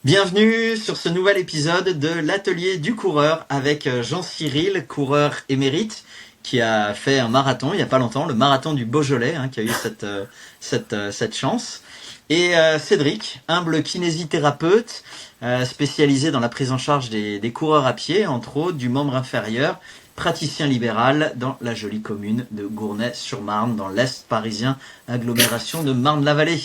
Bienvenue sur ce nouvel épisode de l'Atelier du coureur avec Jean-Cyril, coureur émérite, qui a fait un marathon il n'y a pas longtemps, le marathon du Beaujolais, qui a eu cette chance. Et Cédric, humble kinésithérapeute, spécialisé dans la prise en charge des coureurs à pied, entre autres du membre inférieur, praticien libéral dans la jolie commune de Gournay-sur-Marne, dans l'Est parisien, agglomération de Marne-la-Vallée.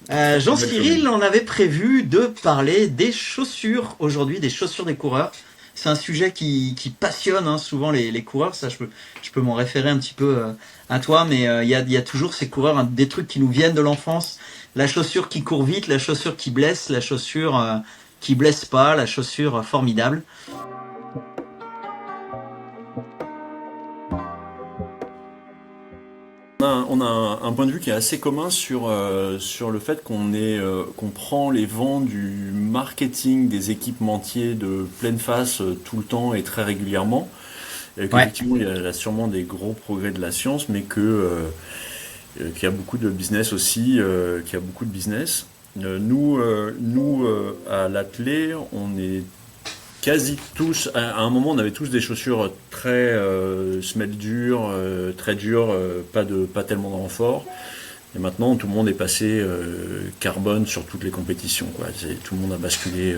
Exactement. Jean-Cyril, on avait prévu de parler des chaussures aujourd'hui, des chaussures des coureurs. C'est un sujet qui passionne souvent les coureurs. Ça, je peux m'en référer un petit peu à toi, mais il y a toujours ces coureurs, des trucs qui nous viennent de l'enfance. La chaussure qui court vite, la chaussure qui blesse, la chaussure qui blesse pas, la chaussure formidable. On a un point de vue qui est assez commun sur le fait qu'on prend les vents du marketing des équipementiers de pleine face tout le temps et très régulièrement. Et Ouais. qu'effectivement, il y a là sûrement des gros progrès de la science, mais qu'il y a beaucoup de business aussi, qu'il y a beaucoup de business. À l'atelier, on est quasi tous, à un moment, on avait tous des chaussures très semelles dures, très dures, pas tellement de renfort. Et maintenant, tout le monde est passé carbone sur toutes les compétitions, quoi. Tout le monde a basculé,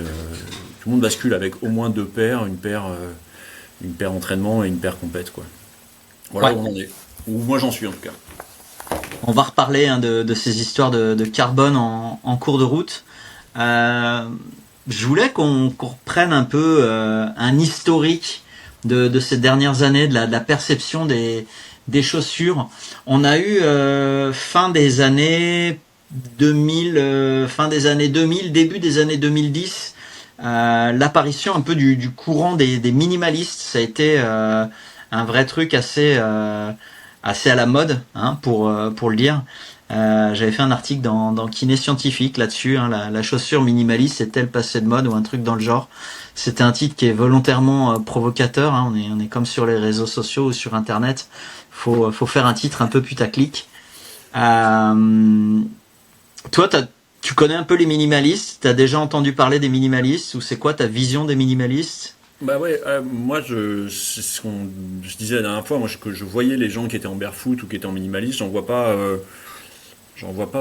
tout le monde bascule avec au moins deux paires, une paire entraînement et une paire compète, quoi. Voilà Ouais. où on en est. Ou moi j'en suis en tout cas. On va reparler de ces histoires de carbone en cours de route. Euh, je voulais qu'on reprenne un peu un historique de ces dernières années, de la perception des chaussures. On a eu fin des années 2000, début des années 2010, l'apparition un peu du courant des minimalistes. Ça a été un vrai truc assez à la mode, pour le dire. J'avais fait un article dans Kiné Scientifique là-dessus, la chaussure minimaliste est-elle passée de mode ou un truc dans le genre. C'était un titre qui est volontairement provocateur. On est comme sur les réseaux sociaux ou sur Internet. Faut faire un titre un peu putaclic. Euh, Toi, tu connais un peu les minimalistes. T'as déjà entendu parler des minimalistes ou c'est quoi ta vision des minimalistes? Bah ouais, moi c'est ce qu'on je disais la dernière fois, que je voyais les gens qui étaient en barefoot ou qui étaient en minimaliste, j'en vois pas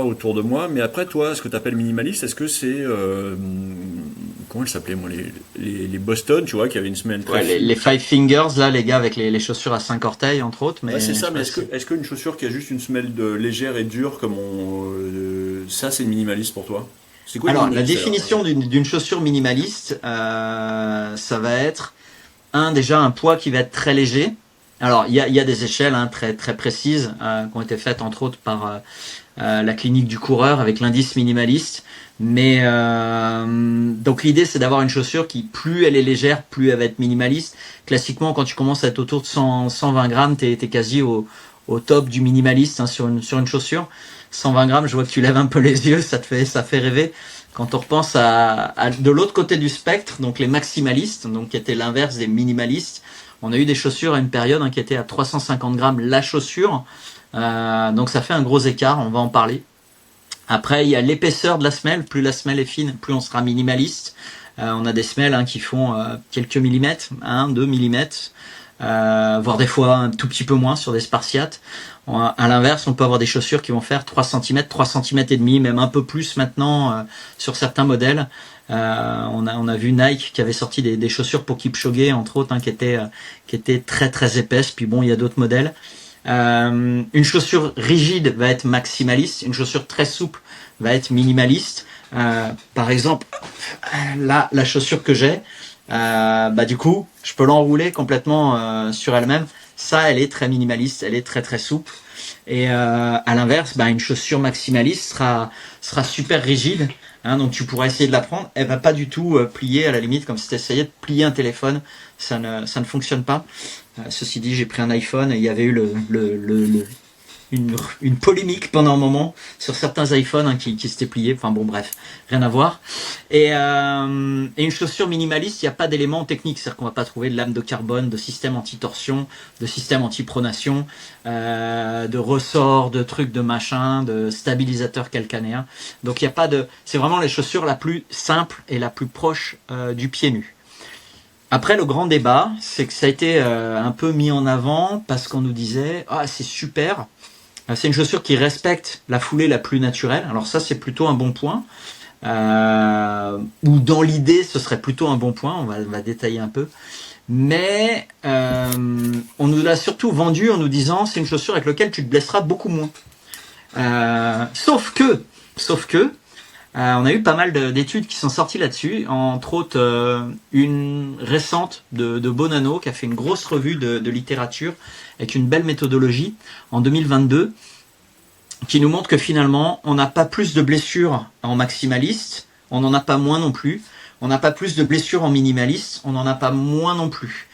autour de moi. Mais après toi, ce que tu appelles minimaliste, est-ce que c'est comment elle s'appelait moi les Boston, tu vois, qui avaient une semelle très Ouais, les fine. Five Fingers, là, les gars avec les chaussures à 5 orteils, entre autres, Ouais, c'est mais je ça. sais Mais pas si c'est. est-ce qu'une chaussure qui a juste une semelle légère et dure ça c'est minimaliste pour toi? C'est quoi une Alors, la minimaliste alors? définition d'une chaussure minimaliste, ça va être déjà un poids qui va être très léger. Alors, il y a des échelles très très précises qui ont été faites entre autres par la clinique du coureur avec l'indice minimaliste. Mais donc l'idée c'est d'avoir une chaussure qui, plus elle est légère, plus elle va être minimaliste. Classiquement, quand tu commences à être autour de 100, 120 grammes, t'es quasi au top du minimaliste sur une chaussure. 120 grammes, je vois que tu lèves un peu les yeux, ça fait rêver. Quand on repense de l'autre côté du spectre, donc les maximalistes, donc qui étaient l'inverse des minimalistes, on a eu des chaussures à une période qui étaient à 350 grammes la chaussure. Donc ça fait un gros écart, on va en parler. Après, il y a l'épaisseur de la semelle. Plus la semelle est fine, plus on sera minimaliste. On a des semelles qui font quelques millimètres, 2 millimètres, voire des fois un tout petit peu moins sur des spartiates. À l'inverse, on peut avoir des chaussures qui vont faire 3 cm, 3 cm et demi, même un peu plus maintenant sur certains modèles. On a vu Nike qui avait sorti des chaussures pour Kipchoge, entre autres, qui étaient très très épaisses. Puis bon, il y a d'autres modèles. Une chaussure rigide va être maximaliste, une chaussure très souple va être minimaliste. Par exemple, là, la chaussure que j'ai, du coup, je peux l'enrouler complètement sur elle-même. Ça, elle est très minimaliste, elle est très très souple. Et à l'inverse, une chaussure maximaliste sera super rigide. Donc tu pourras essayer de la prendre, elle va pas du tout plier à la limite, comme si tu essayais de plier un téléphone. Ça ne fonctionne pas. Ceci dit, j'ai pris un iPhone et il y avait eu une polémique pendant un moment sur certains iPhones qui s'étaient pliés. Enfin bon, bref, rien à voir. Et une chaussure minimaliste, il n'y a pas d'éléments techniques, c'est-à-dire qu'on va pas trouver de lame de carbone, de système anti-torsion, de système anti-pronation, de ressorts, de trucs de machin, de stabilisateurs calcanéens. Donc il y a pas de, c'est vraiment les chaussures la plus simple et la plus proche du pied nu. Après, le grand débat, c'est que ça a été un peu mis en avant parce qu'on nous disait « Ah, c'est super, c'est une chaussure qui respecte la foulée la plus naturelle. » Alors ça, c'est plutôt un bon point. Ou dans l'idée, ce serait plutôt un bon point. On va détailler un peu. Mais on nous l'a surtout vendu en nous disant « C'est une chaussure avec laquelle tu te blesseras beaucoup moins. » Sauf que, on a eu pas mal d'études qui sont sorties là-dessus, entre autres une récente de Bonanno qui a fait une grosse revue de littérature avec une belle méthodologie en 2022 qui nous montre que finalement on n'a pas plus de blessures en maximaliste, on n'en a pas moins non plus, on n'a pas plus de blessures en minimaliste, on n'en a pas moins non plus.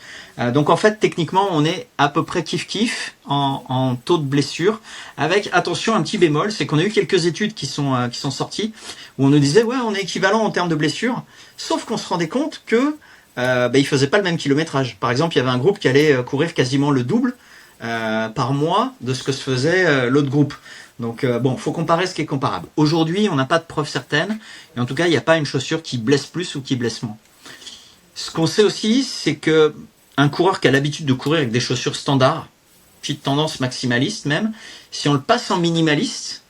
Donc en fait techniquement on est à peu près kiff en taux de blessure, avec attention un petit bémol, c'est qu'on a eu quelques études qui sont sorties où on nous disait ouais on est équivalent en termes de blessures, sauf qu'on se rendait compte que ils faisaient pas le même kilométrage. Par exemple il y avait un groupe qui allait courir quasiment le double par mois de ce que se faisait l'autre groupe. Donc bon, faut comparer ce qui est comparable. Aujourd'hui on n'a pas de preuves certaines, et en tout cas il n'y a pas une chaussure qui blesse plus ou qui blesse moins. Ce qu'on sait aussi c'est que un coureur qui a l'habitude de courir avec des chaussures standards, petite tendance maximaliste même, si on le passe en minimaliste,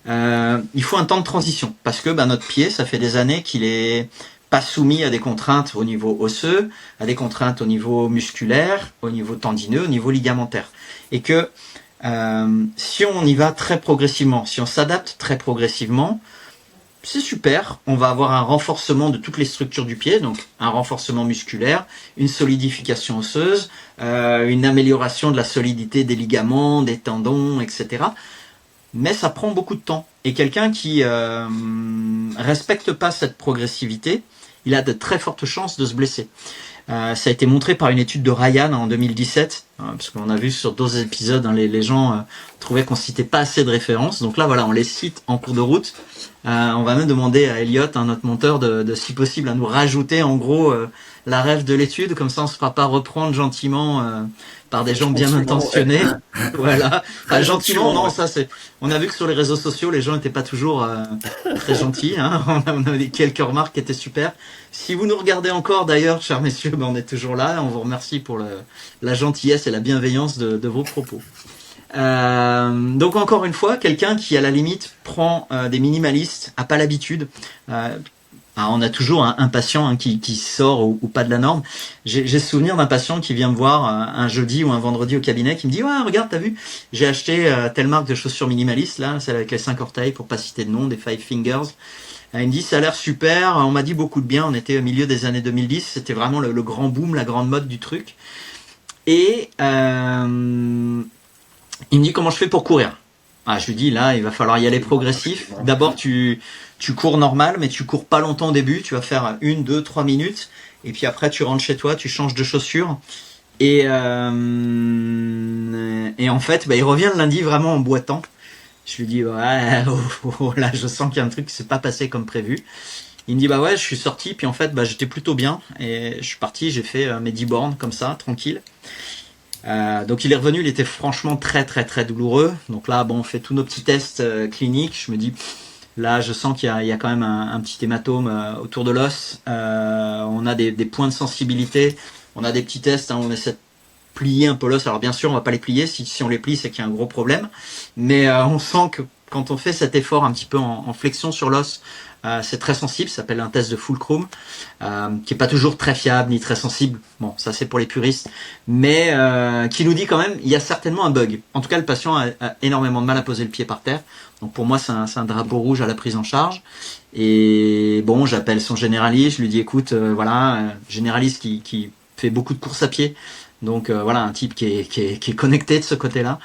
il faut un temps de transition. Parce que notre pied, ça fait des années qu'il est pas soumis à des contraintes au niveau osseux, à des contraintes au niveau musculaire, au niveau tendineux, au niveau ligamentaire. Et que si on y va très progressivement, si on s'adapte très progressivement, c'est super, on va avoir un renforcement de toutes les structures du pied, donc un renforcement musculaire, une solidification osseuse, une amélioration de la solidité des ligaments, des tendons, etc. Mais ça prend beaucoup de temps. Et quelqu'un qui respecte pas cette progressivité, il a de très fortes chances de se blesser. Ça a été montré par une étude de Ryan en 2017, parce qu'on a vu sur d'autres épisodes, les gens trouvaient qu'on citait pas assez de références. Donc là, voilà, on les cite en cours de route. On va même demander à Elliot, notre monteur, de si possible à nous rajouter en gros la ref de l'étude, comme ça on se fera pas reprendre gentiment par des gens bien intentionnés. Voilà, enfin, gentiment, non, ça c'est. On a vu que sur les réseaux sociaux, les gens n'étaient pas toujours très gentils. Hein. On a eu quelques remarques qui étaient super. Si vous nous regardez encore, d'ailleurs, chers messieurs, on est toujours là. On vous remercie pour la gentillesse et la bienveillance de vos propos. Donc encore une fois, quelqu'un qui à la limite prend des minimalistes, a pas l'habitude. On a toujours un patient qui sort ou pas de la norme. J'ai souvenir d'un patient qui vient me voir un jeudi ou un vendredi au cabinet, qui me dit ouais regarde t'as vu, j'ai acheté telle marque de chaussures minimalistes là, celle avec les 5 orteils pour pas citer de nom, des Five Fingers. Il me dit ça a l'air super, on m'a dit beaucoup de bien, on était au milieu des années 2010, c'était vraiment le grand boom, la grande mode du truc. Et il me dit comment je fais pour courir. Je lui dis là il va falloir y aller progressif. D'abord tu cours normal, mais tu cours pas longtemps au début, tu vas faire 1, 2, 3 minutes, et puis après tu rentres chez toi, tu changes de chaussures. Et en fait il revient le lundi vraiment en boitant. Je lui dis ouais là je sens qu'il y a un truc qui s'est pas passé comme prévu. Il me dit ouais je suis sorti, puis en fait j'étais plutôt bien, et je suis parti, j'ai fait mes 10 bornes comme ça, tranquille. Donc il est revenu, il était franchement très très très douloureux. Donc là on fait tous nos petits tests cliniques. Je me dis là je sens qu'il y a quand même un petit hématome autour de l'os. On a des points de sensibilité. On a des petits tests, on essaie de plier un peu l'os. Alors bien sûr on va pas les plier, si on les plie c'est qu'il y a un gros problème. Mais on sent que quand on fait cet effort un petit peu en flexion sur l'os, c'est très sensible, ça s'appelle un test de Fulcrum, qui est pas toujours très fiable ni très sensible. Bon, ça c'est pour les puristes, mais qui nous dit quand même il y a certainement un bug. En tout cas, le patient a énormément de mal à poser le pied par terre. Donc pour moi, c'est un drapeau rouge à la prise en charge. Et bon, j'appelle son généraliste, je lui dis écoute, généraliste qui fait beaucoup de courses à pied. Donc voilà, un type qui est connecté de ce côté-là.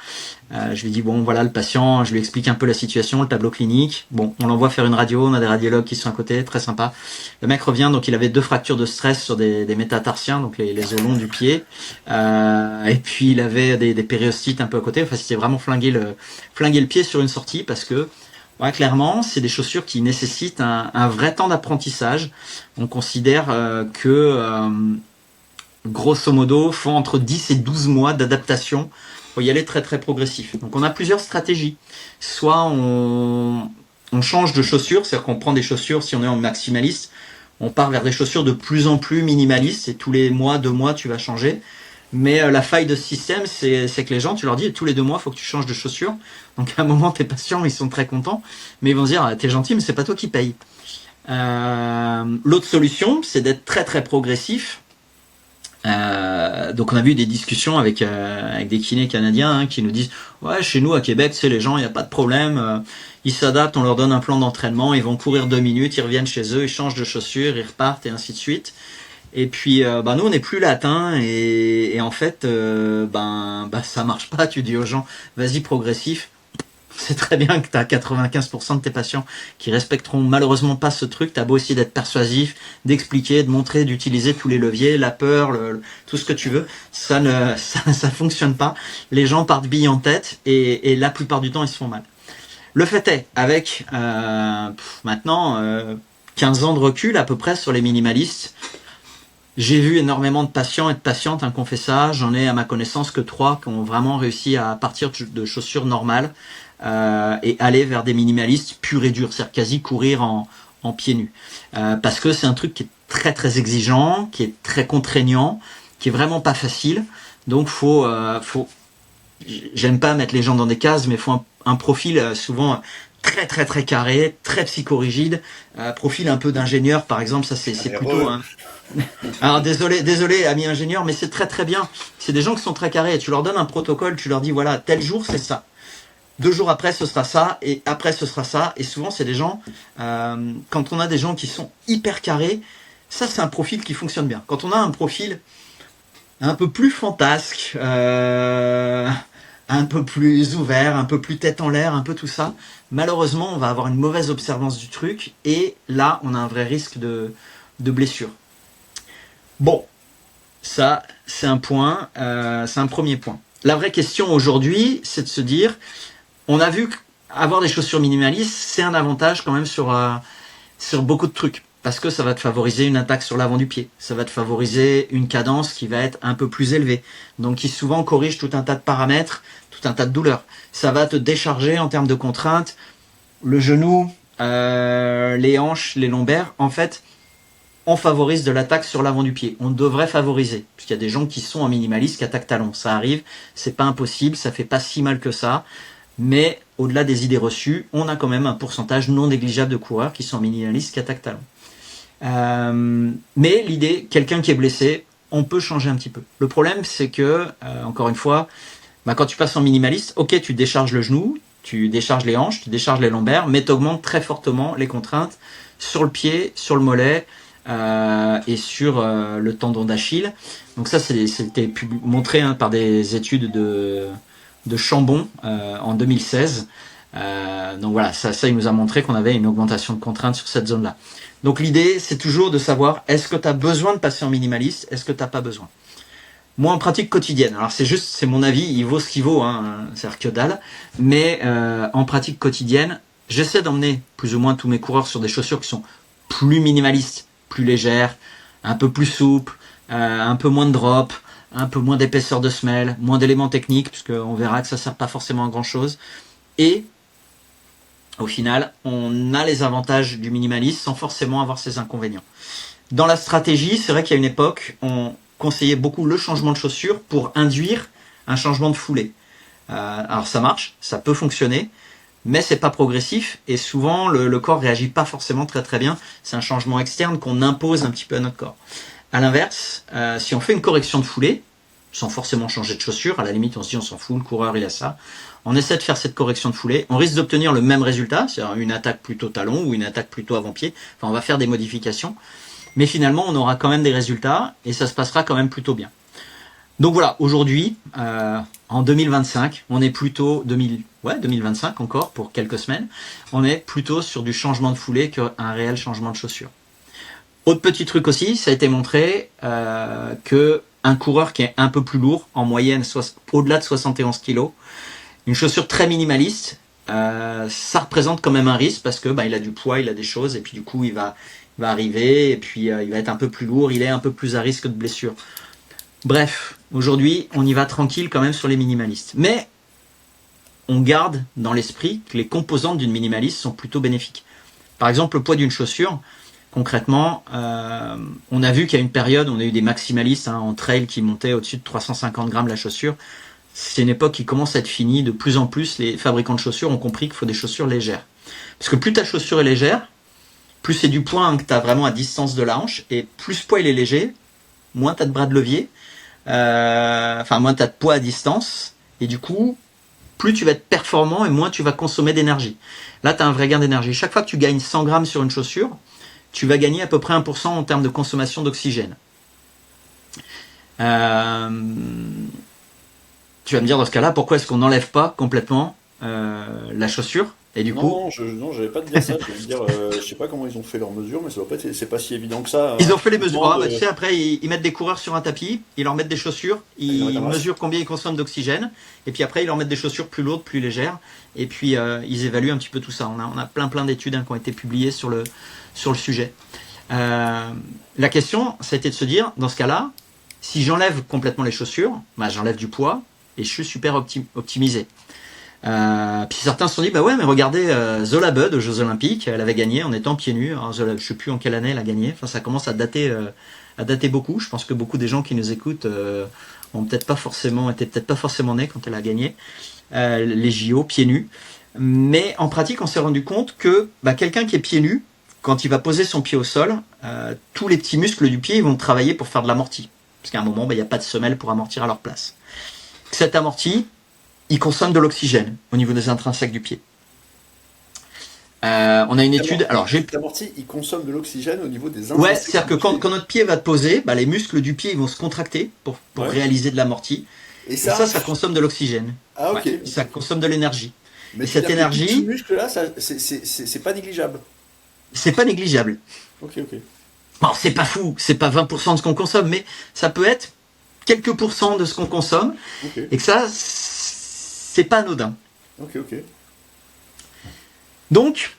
Je lui dis bon voilà le patient, je lui explique un peu la situation, le tableau clinique. Bon, on l'envoie faire une radio, on a des radiologues qui sont à côté, très sympa. Le mec revient, donc il avait 2 fractures de stress sur des métatarsiens, donc les os longs du pied. Et puis il avait des périostites un peu à côté. Enfin, c'était vraiment flinguer le pied sur une sortie parce que ouais, clairement, c'est des chaussures qui nécessitent un vrai temps d'apprentissage. On considère grosso modo, font entre 10 et 12 mois d'adaptation. Faut y aller très très progressif. Donc on a plusieurs stratégies. Soit on change de chaussures, c'est-à-dire qu'on prend des chaussures, si on est en maximaliste, on part vers des chaussures de plus en plus minimalistes, et tous les mois, 2 mois, tu vas changer. Mais la faille de ce système, c'est que les gens, tu leur dis, tous les 2 mois, il faut que tu changes de chaussures. Donc à un moment, tes patients, ils sont très contents, mais ils vont se dire, ah, t'es gentil, mais c'est pas toi qui paye. L'autre solution, c'est d'être très très progressif. Donc on a vu des discussions avec des kinés canadiens qui nous disent ouais, chez nous à Québec, c'est les gens, il n'y a pas de problème, ils s'adaptent, on leur donne un plan d'entraînement, ils vont courir 2 minutes, ils reviennent chez eux, ils changent de chaussures, ils repartent et ainsi de suite. Et puis nous on n'est plus latin et en fait ça marche pas. Tu dis aux gens vas-y progressif. C'est très bien que tu as 95% de tes patients qui respecteront malheureusement pas ce truc. Tu as beau essayer d'être persuasif, d'expliquer, de montrer, d'utiliser tous les leviers, la peur, tout ce que tu veux. Ça fonctionne pas. Les gens partent billes en tête et la plupart du temps, ils se font mal. Le fait est, avec maintenant 15 ans de recul à peu près sur les minimalistes, j'ai vu énormément de patients et de patientes qui ont fait ça. J'en ai à ma connaissance que 3 qui ont vraiment réussi à partir de chaussures normales et aller vers des minimalistes purs et durs, c'est-à-dire quasi courir en pieds nus. Parce que c'est un truc qui est très très exigeant, qui est très contraignant, qui est vraiment pas facile. Donc faut j'aime pas mettre les gens dans des cases, mais faut un profil souvent très très très carré, très psychorigide, profil un peu d'ingénieur par exemple, ça c'est plutôt alors désolé amis ingénieurs, mais c'est très très bien. C'est des gens qui sont très carrés, tu leur donnes un protocole, tu leur dis voilà, tel jour c'est ça. 2 jours après ce sera ça, et après ce sera ça, et souvent c'est des gens, quand on a des gens qui sont hyper carrés, ça c'est un profil qui fonctionne bien. Quand on a un profil un peu plus fantasque, un peu plus ouvert, un peu plus tête en l'air, un peu tout ça, malheureusement on va avoir une mauvaise observance du truc, et là on a un vrai risque de blessure. Bon, ça c'est un point, c'est un premier point. La vraie question aujourd'hui, c'est de se dire, on a vu qu'avoir des chaussures minimalistes, c'est un avantage quand même sur beaucoup de trucs. Parce que ça va te favoriser une attaque sur l'avant du pied. Ça va te favoriser une cadence qui va être un peu plus élevée. Donc qui souvent corrige tout un tas de paramètres, tout un tas de douleurs. Ça va te décharger en termes de contraintes. Le genou, les hanches, les lombaires, en fait, on favorise de l'attaque sur l'avant du pied. On devrait favoriser. Puisqu'il y a des gens qui sont en minimaliste qui attaquent talon. Ça arrive, c'est pas impossible, ça fait pas si mal que ça. Mais au-delà des idées reçues, on a quand même un pourcentage non négligeable de coureurs qui sont minimalistes qui attaquent talon. Mais l'idée, quelqu'un qui est blessé, on peut changer un petit peu. Le problème, c'est que, encore une fois, quand tu passes en minimaliste, ok, tu décharges le genou, tu décharges les hanches, tu décharges les lombaires, mais tu augmentes très fortement les contraintes sur le pied, sur le mollet et sur le tendon d'Achille. Donc ça, c'était montré par des études de Chambon en 2016. Donc voilà, ça il nous a montré qu'on avait une augmentation de contraintes sur cette zone-là. Donc l'idée, c'est toujours de savoir, est-ce que tu as besoin de passer en minimaliste, est-ce que tu n'as pas besoin. Moi, en pratique quotidienne, alors c'est mon avis, il vaut ce qu'il vaut, c'est-à-dire que dalle, mais en pratique quotidienne, j'essaie d'emmener plus ou moins tous mes coureurs sur des chaussures qui sont plus minimalistes, plus légères, un peu plus souples, un peu moins de drop, un peu moins d'épaisseur de semelle, moins d'éléments techniques, puisqu'on verra que ça ne sert pas forcément à grand-chose. Et au final, on a les avantages du minimalisme sans forcément avoir ses inconvénients. Dans la stratégie, c'est vrai qu'il y a une époque, on conseillait beaucoup le changement de chaussure pour induire un changement de foulée. Alors ça marche, ça peut fonctionner, mais c'est pas progressif et souvent le corps réagit pas forcément très très bien. C'est un changement externe qu'on impose un petit peu à notre corps. À l'inverse, si on fait une correction de foulée, sans forcément changer de chaussure, à la limite on se dit on s'en fout, le coureur il a ça, on essaie de faire cette correction de foulée, on risque d'obtenir le même résultat, c'est-à-dire une attaque plutôt talon ou une attaque plutôt avant-pied, enfin on va faire des modifications, mais finalement on aura quand même des résultats et ça se passera quand même plutôt bien. Donc voilà, aujourd'hui, en 2025, on est plutôt 2025 encore pour quelques semaines, on est plutôt sur du changement de foulée qu'un réel changement de chaussure. Autre petit truc aussi, ça a été montré que un coureur qui est un peu plus lourd, en moyenne au-delà de 71 kg, une chaussure très minimaliste, ça représente quand même un risque parce que il a du poids, il a des choses et puis du coup il va arriver et puis il va être un peu plus lourd, il est un peu plus à risque de blessure. Bref, aujourd'hui, on y va tranquille quand même sur les minimalistes. Mais on garde dans l'esprit que les composantes d'une minimaliste sont plutôt bénéfiques. Par exemple, le poids d'une chaussure, concrètement, on a vu qu'il y a une période, on a eu des maximalistes en trail qui montaient au-dessus de 350 grammes la chaussure. C'est une époque qui commence à être finie. De plus en plus, les fabricants de chaussures ont compris qu'il faut des chaussures légères. Parce que plus ta chaussure est légère, plus c'est du poids que tu as vraiment à distance de la hanche, et plus ce poids il est léger, moins tu as de bras de levier, moins tu as de poids à distance, et du coup, plus tu vas être performant et moins tu vas consommer d'énergie. Là, tu as un vrai gain d'énergie. Chaque fois que tu gagnes 100 grammes sur une chaussure, tu vas gagner à peu près 1% en termes de consommation d'oxygène. Tu vas me dire dans ce cas-là, pourquoi est-ce qu'on n'enlève pas complètement la chaussure et du coup, Non, je n'allais pas te dire ça. Je vais te dire, je sais pas comment ils ont fait leurs mesures, mais ça doit pas être, c'est pas si évident que ça. ils ont fait les mesures. Tu sais, après, ils mettent des coureurs sur un tapis, ils leur mettent des chaussures, Ils ils mesurent combien ils consomment d'oxygène, et puis après, ils leur mettent des chaussures plus lourdes, plus légères, et puis ils évaluent un petit peu tout ça. On a plein d'études qui ont été publiées sur le sujet. La question, ça a été de se dire, dans ce cas-là, si j'enlève complètement les chaussures, j'enlève du poids, et je suis super optimisé. Puis certains se sont dit, ouais, mais regardez, Zola Budd aux Jeux Olympiques, elle avait gagné en étant pieds nus. Alors, Zola, je sais plus en quelle année elle a gagné. Enfin, ça commence à dater beaucoup. Je pense que beaucoup des gens qui nous écoutent étaient peut-être pas forcément nés quand elle a gagné les JO pieds nus. Mais en pratique, on s'est rendu compte que quelqu'un qui est pieds nus, quand il va poser son pied au sol, tous les petits muscles du pied ils vont travailler pour faire de l'amorti. Parce qu'à un moment, il n'y a pas de semelle pour amortir à leur place. Cet amorti, il consomme de l'oxygène au niveau des intrinsèques du pied. On a une étude. Alors, l'amorti, il consomme de l'oxygène au niveau des intrinsèques. Ouais, c'est-à-dire que quand notre pied va te poser, les muscles du pied ils vont se contracter pour réaliser de l'amorti. Et ça consomme de l'oxygène. Ah, ok. Ouais, ça consomme de l'énergie. Mais cette énergie. Ce muscle-là, c'est pas négligeable. C'est pas négligeable. Ok. Bon, c'est pas fou, c'est pas 20% de ce qu'on consomme, mais ça peut être quelques pourcents de ce qu'on consomme. Okay. Et que ça, c'est pas anodin. Ok. Donc,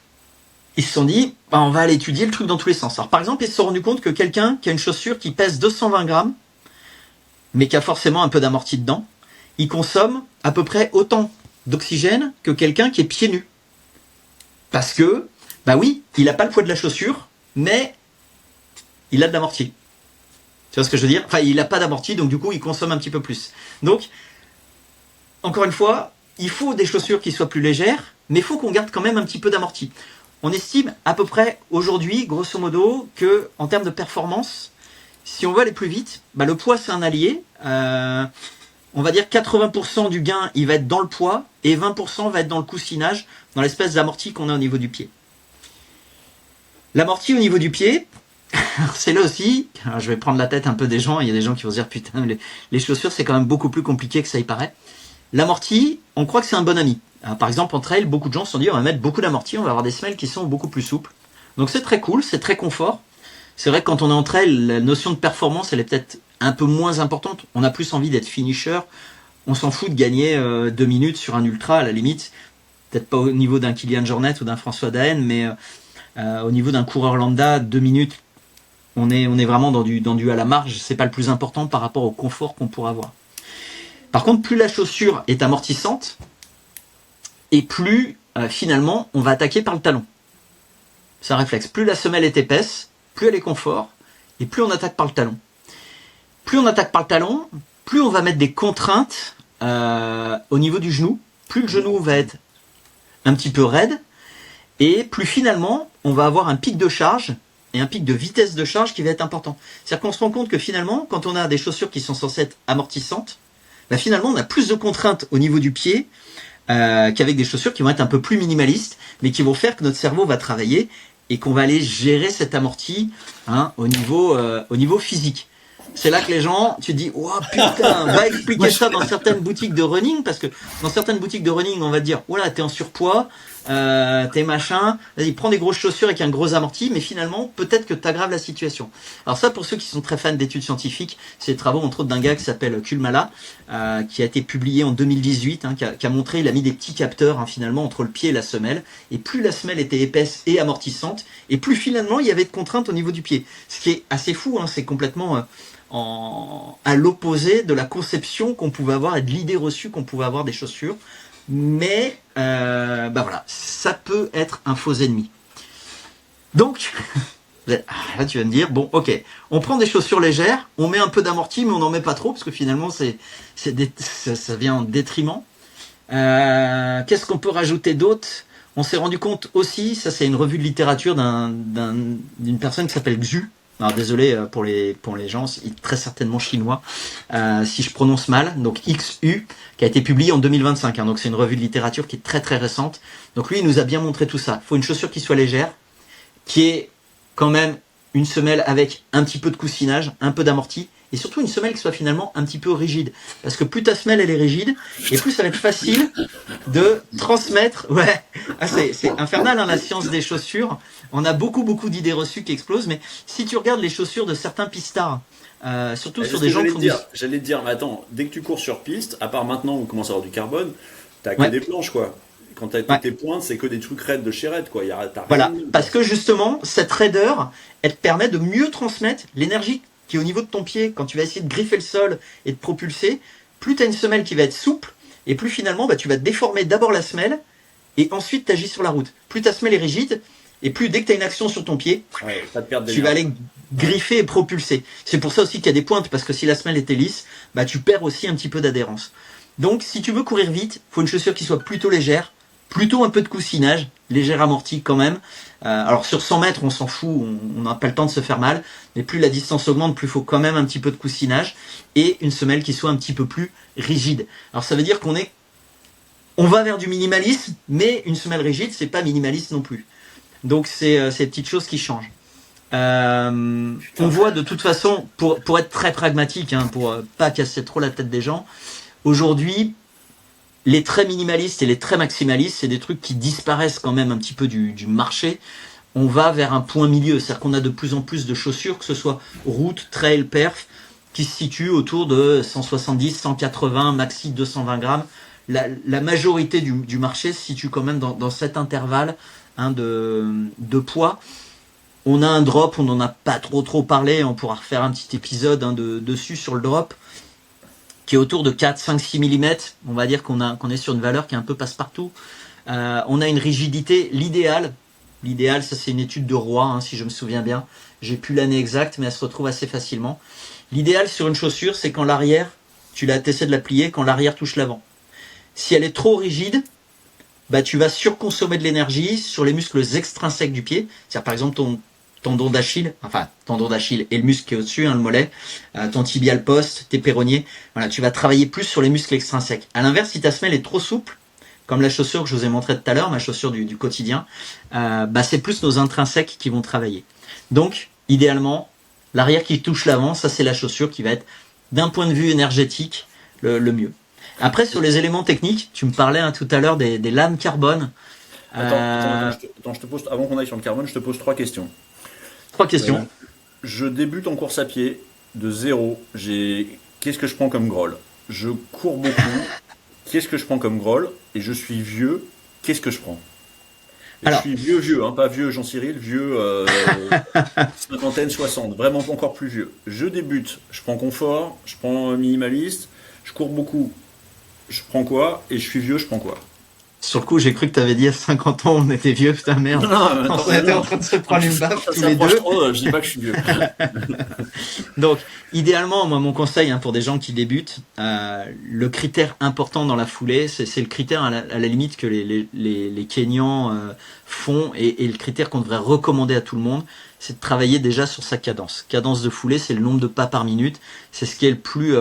ils se sont dit, on va aller étudier le truc dans tous les sens. Alors, par exemple, ils se sont rendus compte que quelqu'un qui a une chaussure qui pèse 220 grammes, mais qui a forcément un peu d'amorti dedans, il consomme à peu près autant d'oxygène que quelqu'un qui est pieds nus. Parce que, oui, il n'a pas le poids de la chaussure, mais il a de l'amorti. Tu vois ce que je veux dire ? Enfin, il n'a pas d'amorti, donc du coup, il consomme un petit peu plus. Donc, encore une fois, il faut des chaussures qui soient plus légères, mais il faut qu'on garde quand même un petit peu d'amorti. On estime à peu près aujourd'hui, grosso modo, que en termes de performance, si on veut aller plus vite, le poids c'est un allié. On va dire 80% du gain, il va être dans le poids, et 20% va être dans le coussinage, dans l'espèce d'amorti qu'on a au niveau du pied. L'amorti au niveau du pied, c'est là aussi, je vais prendre la tête un peu des gens, il y a des gens qui vont se dire putain, les chaussures c'est quand même beaucoup plus compliqué que ça y paraît. L'amorti, on croit que c'est un bon ami. Par exemple, en trail, beaucoup de gens se sont dit on va mettre beaucoup d'amorti, on va avoir des semelles qui sont beaucoup plus souples. Donc c'est très cool, c'est très confort. C'est vrai que quand on est en trail, la notion de performance, elle est peut-être un peu moins importante. On a plus envie d'être finisher. On s'en fout de gagner 2 minutes sur un ultra, à la limite. Peut-être pas au niveau d'un Kilian Jornet ou d'un François Daen, mais au niveau d'un coureur lambda, 2 minutes, on est vraiment dans du à la marge. C'est pas le plus important par rapport au confort qu'on pourra avoir. Par contre, plus la chaussure est amortissante, et plus finalement on va attaquer par le talon. C'est un réflexe. Plus la semelle est épaisse, plus elle est confort, et plus on attaque par le talon. Plus on attaque par le talon, plus on va mettre des contraintes au niveau du genou, plus le genou va être un petit peu raide, et plus finalement on va avoir un pic de charge et un pic de vitesse de charge qui va être important. C'est-à-dire qu'on se rend compte que finalement, quand on a des chaussures qui sont censées être amortissantes, finalement on a plus de contraintes au niveau du pied qu'avec des chaussures qui vont être un peu plus minimalistes, mais qui vont faire que notre cerveau va travailler et qu'on va aller gérer cet amorti au niveau physique. c'est là que les gens, tu te dis, oh putain, va expliquer ça dans certaines boutiques de running, parce que dans certaines boutiques de running, on va te dire, oh là, t'es en surpoids, t'es machin, vas-y, prends des grosses chaussures avec un gros amorti, mais finalement, peut-être que t'aggraves la situation. Alors ça, pour ceux qui sont très fans d'études scientifiques, c'est les travaux, entre autres, d'un gars qui s'appelle Kulmala, qui a été publié en 2018, qui a montré, il a mis des petits capteurs, finalement, entre le pied et la semelle, et plus la semelle était épaisse et amortissante, et plus finalement, il y avait de contraintes au niveau du pied. Ce qui est assez fou, c'est complètement à l'opposé de la conception qu'on pouvait avoir et de l'idée reçue qu'on pouvait avoir des chaussures. Mais voilà, ça peut être un faux ennemi. Donc, là tu vas me dire, bon ok, on prend des chaussures légères, on met un peu d'amorti, mais on n'en met pas trop, parce que finalement ça vient en détriment. Qu'est-ce qu'on peut rajouter d'autre? On s'est rendu compte aussi, ça c'est une revue de littérature d'une personne qui s'appelle Xu. Alors désolé pour les gens, c'est très certainement chinois, si je prononce mal, donc XU, qui a été publié en 2025, donc c'est une revue de littérature qui est très très récente. Donc lui, il nous a bien montré tout ça. Il faut une chaussure qui soit légère, qui ait quand même une semelle avec un petit peu de coussinage, un peu d'amorti, et surtout une semelle qui soit finalement un petit peu rigide. Parce que plus ta semelle elle est rigide, et plus ça va être facile de transmettre. Ouais, c'est infernal la science des chaussures. On a beaucoup d'idées reçues qui explosent, mais si tu regardes les chaussures de certains pistards, surtout sur des gens qui font J'allais te dire, mais attends, dès que tu cours sur piste, à part maintenant où on commence à avoir du carbone, t'as que des planches quoi. Quand t'as tes pointes, c'est que des trucs raides de chez Red, quoi. Voilà, parce que justement, cette raideur, elle te permet de mieux transmettre l'énergie qui est au niveau de ton pied. Quand tu vas essayer de griffer le sol et de propulser, plus tu as une semelle qui va être souple, et plus finalement, tu vas déformer d'abord la semelle, et ensuite tu agis sur la route. Plus ta semelle est rigide, et plus dès que tu as une action sur ton pied, tu vas aller griffer et propulser. C'est pour ça aussi qu'il y a des pointes, parce que si la semelle était lisse, tu perds aussi un petit peu d'adhérence. Donc, si tu veux courir vite, il faut une chaussure qui soit plutôt légère, plutôt un peu de coussinage, légère amorti quand même. Alors sur 100 mètres, on s'en fout, on n'a pas le temps de se faire mal, mais plus la distance augmente, plus il faut quand même un petit peu de coussinage et une semelle qui soit un petit peu plus rigide. Alors ça veut dire on va vers du minimalisme, mais une semelle rigide, c'est pas minimaliste non plus. Donc c'est ces petites choses qui changent. On voit de toute façon, pour être très pragmatique, pour pas casser trop la tête des gens, aujourd'hui, les traits minimalistes et les traits maximalistes, c'est des trucs qui disparaissent quand même un petit peu du marché. On va vers un point milieu, c'est-à-dire qu'on a de plus en plus de chaussures, que ce soit route, trail, perf, qui se situent autour de 170, 180, maxi 220 grammes. La majorité du marché se situe quand même dans cet intervalle de poids. On a un drop, on n'en a pas trop parlé, on pourra refaire un petit épisode dessus sur le drop, qui est autour de 4, 5, 6 mm. On va dire qu'on est sur une valeur qui est un peu passe-partout. On a une rigidité, l'idéal, ça c'est une étude de Roy, si je me souviens bien. J'ai plus l'année exacte, mais elle se retrouve assez facilement. L'idéal sur une chaussure, c'est quand l'arrière, tu essaies de la plier, quand l'arrière touche l'avant. Si elle est trop rigide, tu vas surconsommer de l'énergie sur les muscles extrinsèques du pied. C'est-à-dire par exemple ton tendon d'Achille et le muscle qui est au-dessus, le mollet, ton tibial poste, tes péronniers. Voilà, tu vas travailler plus sur les muscles extrinsèques. À l'inverse, si ta semelle est trop souple, comme la chaussure que je vous ai montré tout à l'heure, ma chaussure du quotidien, c'est plus nos intrinsèques qui vont travailler. Donc, idéalement, l'arrière qui touche l'avant, ça c'est la chaussure qui va être, d'un point de vue énergétique, le mieux. Après, sur les éléments techniques, tu me parlais tout à l'heure des lames carbone. Attends, je te pose, avant qu'on aille sur le carbone, je te pose 3 questions. 3 questions. Je débute en course à pied de zéro. Qu'est-ce que je prends comme grolle? Je cours beaucoup. Qu'est-ce que je prends comme grolle? Et je suis vieux. Qu'est-ce que je prends? Alors, je suis vieux, pas vieux Jean-Cyril, vieux cinquantaine, 60, vraiment encore plus vieux. Je débute, je prends confort, je prends minimaliste, je cours beaucoup, je prends quoi? Et je suis vieux, je prends quoi? Sur le coup, j'ai cru que tu avais dit à 50 ans, on était vieux, putain, merde. Non, on était en train de se prendre une baffe tous les deux. Je dis pas que je suis vieux. Donc, idéalement, moi, mon conseil pour des gens qui débutent, le critère important dans la foulée, c'est le critère à la limite que les Kenyans font et le critère qu'on devrait recommander à tout le monde, c'est de travailler déjà sur sa cadence. Cadence de foulée, c'est le nombre de pas par minute. C'est ce qui est le plus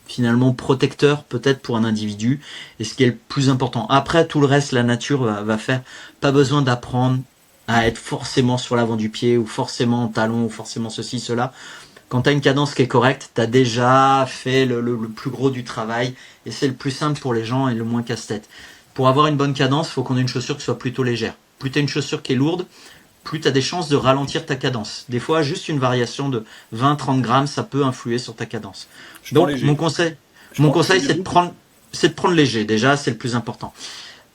finalement protecteur peut-être pour un individu et ce qui est le plus important. Après, tout le reste, la nature va faire. Pas besoin d'apprendre à être forcément sur l'avant du pied ou forcément en talon ou forcément ceci, cela. Quand tu as une cadence qui est correcte, tu as déjà fait le plus gros du travail et c'est le plus simple pour les gens et le moins casse-tête. Pour avoir une bonne cadence, il faut qu'on ait une chaussure qui soit plutôt légère. Plus tu as une chaussure qui est lourde, plus tu as des chances de ralentir ta cadence. Des fois, juste une variation de 20-30 grammes, ça peut influer sur ta cadence. Donc, mon conseil, c'est de prendre léger. Déjà, c'est le plus important.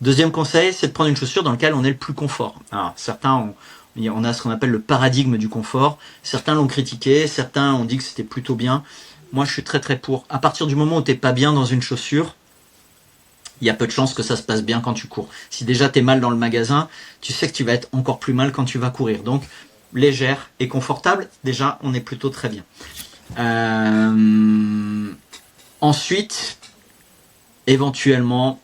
Deuxième conseil, c'est de prendre une chaussure dans laquelle on est le plus confort. Alors, on a ce qu'on appelle le paradigme du confort. Certains l'ont critiqué, certains ont dit que c'était plutôt bien. Moi, je suis très très pour. À partir du moment où t'es pas bien dans une chaussure, il y a peu de chances que ça se passe bien quand tu cours. Si déjà t'es mal dans le magasin, tu sais que tu vas être encore plus mal quand tu vas courir. Donc, légère et confortable, déjà, on est plutôt très bien. Ensuite, éventuellement,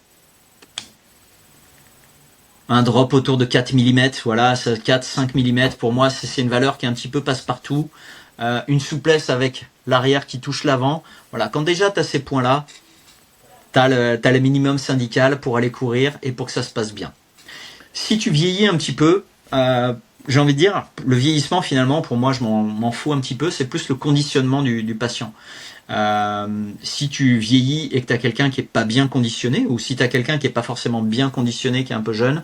un drop autour de 4 mm, voilà, 4-5 mm, pour moi, c'est une valeur qui est un petit peu passe-partout. Une souplesse avec l'arrière qui touche l'avant. Voilà, quand déjà tu as ces points-là, tu as le minimum syndical pour aller courir et pour que ça se passe bien. Si tu vieillis un petit peu, j'ai envie de dire, le vieillissement finalement, pour moi, je m'en fous un petit peu, c'est plus le conditionnement du patient. Si tu vieillis et que tu as quelqu'un qui est pas bien conditionné, ou si tu as quelqu'un qui est pas forcément bien conditionné, qui est un peu jeune,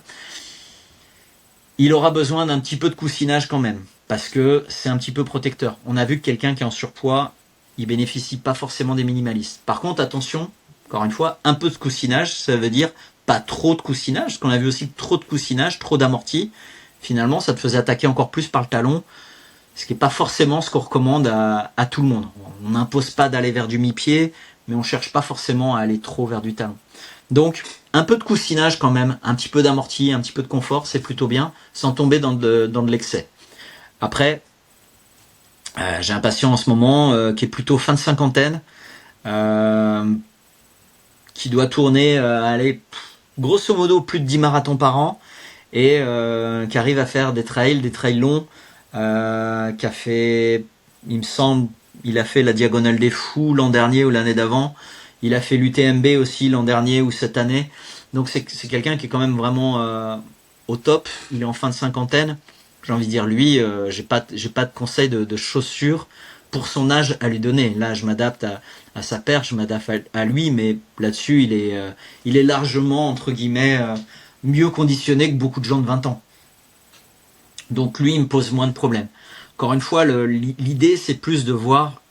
il aura besoin d'un petit peu de coussinage quand même, parce que c'est un petit peu protecteur. On a vu que quelqu'un qui est en surpoids, il bénéficie pas forcément des minimalistes. Par contre, attention, encore une fois, un peu de coussinage, ça veut dire pas trop de coussinage, parce qu'on a vu aussi trop de coussinage, trop d'amorti. Finalement, ça te faisait attaquer encore plus par le talon, ce qui n'est pas forcément ce qu'on recommande à tout le monde. On n'impose pas d'aller vers du mi-pied, mais on ne cherche pas forcément à aller trop vers du talon. Donc, un peu de coussinage quand même, un petit peu d'amorti, un petit peu de confort, c'est plutôt bien, sans tomber dans de l'excès. Après, j'ai un patient en ce moment qui est plutôt fin de cinquantaine, qui doit tourner, grosso modo, plus de 10 marathons par an, et qui arrive à faire des trails longs, qui a fait, il me semble, il a fait la Diagonale des Fous l'an dernier ou l'année d'avant. Il a fait l'UTMB aussi l'an dernier ou cette année. Donc c'est quelqu'un qui est quand même vraiment au top. Il est en fin de cinquantaine. J'ai envie de dire, lui, j'ai pas de conseil de chaussures pour son âge à lui donner. Là, je m'adapte à sa paire, je m'adapte à lui, mais là-dessus, il est largement, entre guillemets, mieux conditionné que beaucoup de gens de 20 ans. Donc lui, il me pose moins de problèmes. Encore une fois, l'idée, c'est plus de voir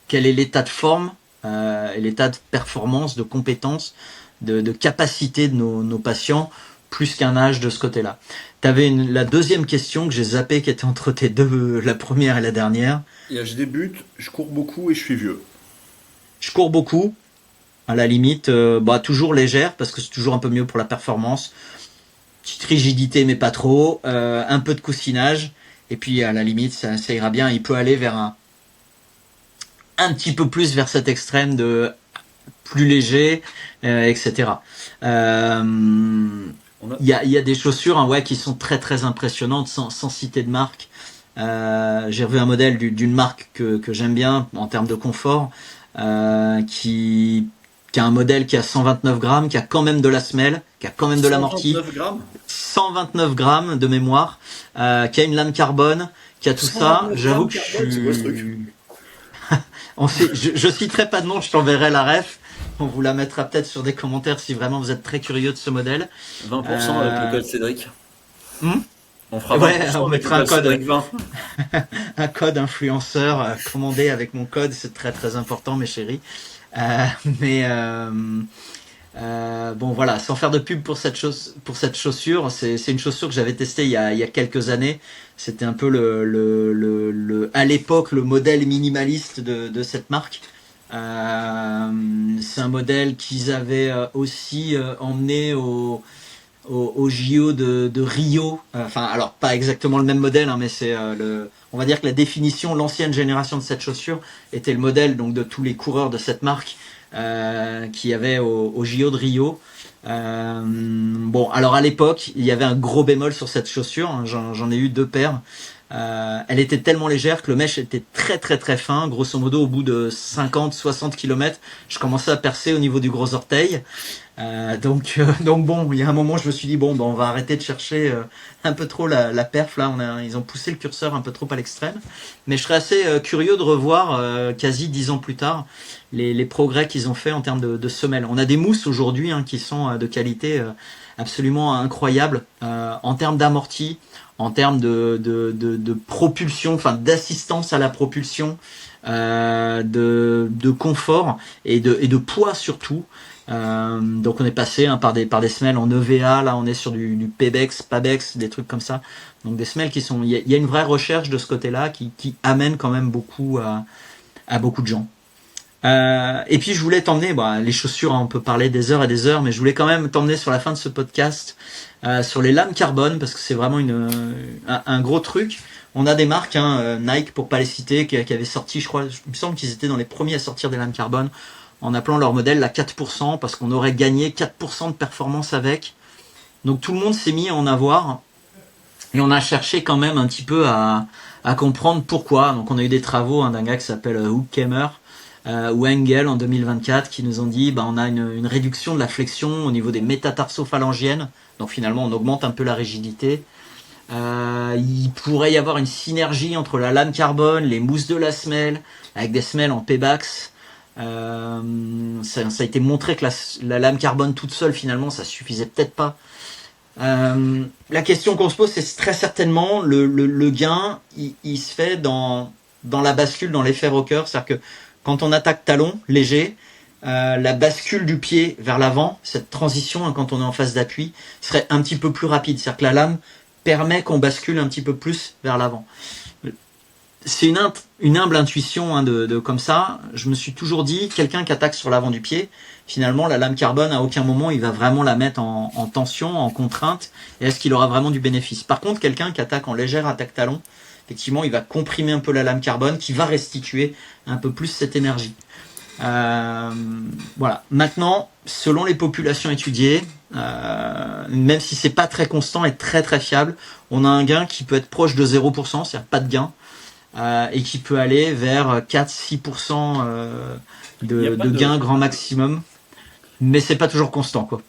quel est l'état de forme, et l'état de performance, de compétence, de capacité de nos patients, plus qu'un âge de ce côté-là. Tu avais la deuxième question que j'ai zappée, qui était entre tes deux, la première et la dernière. Je débute, je cours beaucoup et je suis vieux. Je cours beaucoup, à la limite, toujours légère, parce que c'est toujours un peu mieux pour la performance. Petite rigidité, mais pas trop. Un peu de coussinage. Et puis, à la limite, ça ira bien. Il peut aller vers un petit peu plus vers cet extrême de plus léger, etc. Il y a des chaussures qui sont très très impressionnantes, sans citer de marque. J'ai revu un modèle d'une marque que j'aime bien en termes de confort, qui a un modèle qui a 129 grammes, qui a quand même de la semelle, qui a quand même de l'amorti. 129 grammes de mémoire, qui a une lame carbone, qui a tout ça. J'avoue que je citerai pas de nom, je t'enverrai la ref. On vous la mettra peut-être sur des commentaires si vraiment vous êtes très curieux de ce modèle. 20% avec le code Cédric. On fera 20%, on mettra un code 20. Un code influenceur commandé avec mon code, c'est très très important mes chéris. Bon voilà, sans faire de pub pour cette chaussure, c'est une chaussure que j'avais testée il y a quelques années. C'était un peu à l'époque le modèle minimaliste de cette marque. C'est un modèle qu'ils avaient aussi emmené au JO de Rio. Enfin, alors pas exactement le même modèle, mais c'est on va dire que la définition, l'ancienne génération de cette chaussure était le modèle donc de tous les coureurs de cette marque qui avait au JO de Rio. Bon, alors à l'époque, il y avait un gros bémol sur cette chaussure. J'en ai eu 2 paires. Elle était tellement légère que le mesh était très très très fin. Grosso modo, au bout de 50-60 km, je commençais à percer au niveau du gros orteil. Donc bon, il y a un moment, je me suis dit bon, ben, on va arrêter de chercher un peu trop la perf. Là, ils ont poussé le curseur un peu trop à l'extrême. Mais je serais assez curieux de revoir quasi 10 ans plus tard les progrès qu'ils ont fait en termes de semelles. On a des mousses aujourd'hui qui sont de qualité absolument incroyable en termes d'amorti, en termes de propulsion, enfin d'assistance à la propulsion, de confort et de poids surtout. Donc on est passé par des semelles en EVA, là on est sur du PBEX, PABEX, des trucs comme ça. Donc des semelles qui sont, il y a une vraie recherche de ce côté-là qui amène quand même beaucoup à beaucoup de gens. Et puis je voulais t'emmener, les chaussures, on peut parler des heures et des heures, mais je voulais quand même t'emmener sur la fin de ce podcast sur les lames carbone parce que c'est vraiment un gros truc. On a des marques, Nike pour pas les citer, qui avaient sorti, je crois, il me semble qu'ils étaient dans les premiers à sortir des lames carbone en appelant leur modèle la 4% parce qu'on aurait gagné 4% de performance avec. Donc tout le monde s'est mis à en avoir et on a cherché quand même un petit peu à comprendre pourquoi. Donc on a eu des travaux d'un gars qui s'appelle Hookkamer ou Engel en 2024 qui nous ont dit on a une réduction de la flexion au niveau des métatarsophalangiennes. Donc finalement on augmente un peu la rigidité. Il pourrait y avoir une synergie entre la lame carbone, les mousses de la semelle, avec des semelles en Pebax. Ça a été montré que la lame carbone toute seule finalement ça suffisait peut-être pas. La question qu'on se pose c'est très certainement le gain il se fait dans la bascule, dans l'effet rocker, c'est-à-dire que quand on attaque talon léger, la bascule du pied vers l'avant, cette transition quand on est en phase d'appui serait un petit peu plus rapide, c'est-à-dire que la lame permet qu'on bascule un petit peu plus vers l'avant. C'est une humble intuition de comme ça. Je me suis toujours dit, quelqu'un qui attaque sur l'avant du pied, finalement, la lame carbone, à aucun moment, il va vraiment la mettre en tension, en contrainte, et est-ce qu'il aura vraiment du bénéfice. Par contre, quelqu'un qui attaque en légère attaque talon, effectivement, il va comprimer un peu la lame carbone, qui va restituer un peu plus cette énergie. Voilà. Maintenant, selon les populations étudiées, même si c'est pas très constant et très très fiable, on a un gain qui peut être proche de 0%, c'est-à-dire pas de gain. Et qui peut aller vers 4-6% de gains grand maximum, mais c'est pas toujours constant quoi.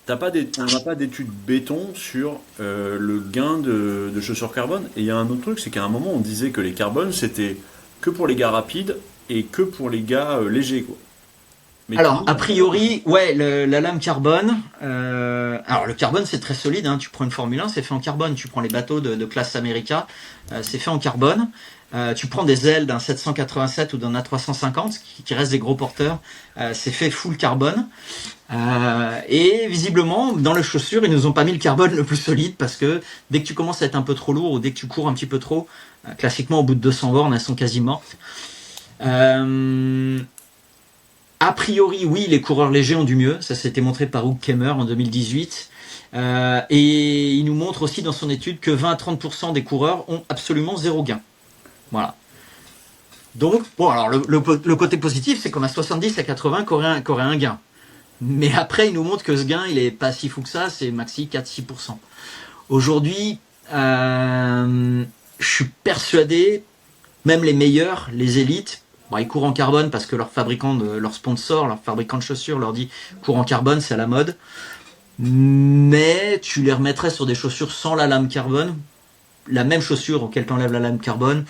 On n'a pas d'études béton sur le gain de chaussures carbone. Et il y a un autre truc, c'est qu'à un moment on disait que les carbones c'était que pour les gars rapides et que pour les gars légers quoi. Mais alors a priori, ouais, la lame carbone. Alors le carbone c'est très solide. Tu prends une Formule 1, c'est fait en carbone. Tu prends les bateaux de classe America, c'est fait en carbone. Tu prends des ailes d'un 787 ou d'un A350 qui restent des gros porteurs, c'est fait full carbone. Et visiblement, dans les chaussures, ils nous ont pas mis le carbone le plus solide parce que dès que tu commences à être un peu trop lourd ou dès que tu cours un petit peu trop, classiquement au bout de 200 bornes, elles sont quasi mortes. A priori, oui, les coureurs légers ont du mieux. Ça s'était montré par Hookkamer en 2018. Et il nous montre aussi dans son étude que 20 à 30% des coureurs ont absolument zéro gain. Voilà. Donc, bon, alors le côté positif, c'est qu'on a 70 à 80 qui auraient un gain. Mais après, il nous montre que ce gain, il est pas si fou que ça, c'est maxi 4-6%. Aujourd'hui, je suis persuadé, même les meilleurs, les élites, ils courent en carbone parce que leur fabricant, leur sponsor, leur fabricant de chaussures leur dit cours en carbone, c'est à la mode. Mais tu les remettrais sur des chaussures sans la lame carbone, la même chaussure auquel tu enlèves la lame carbone,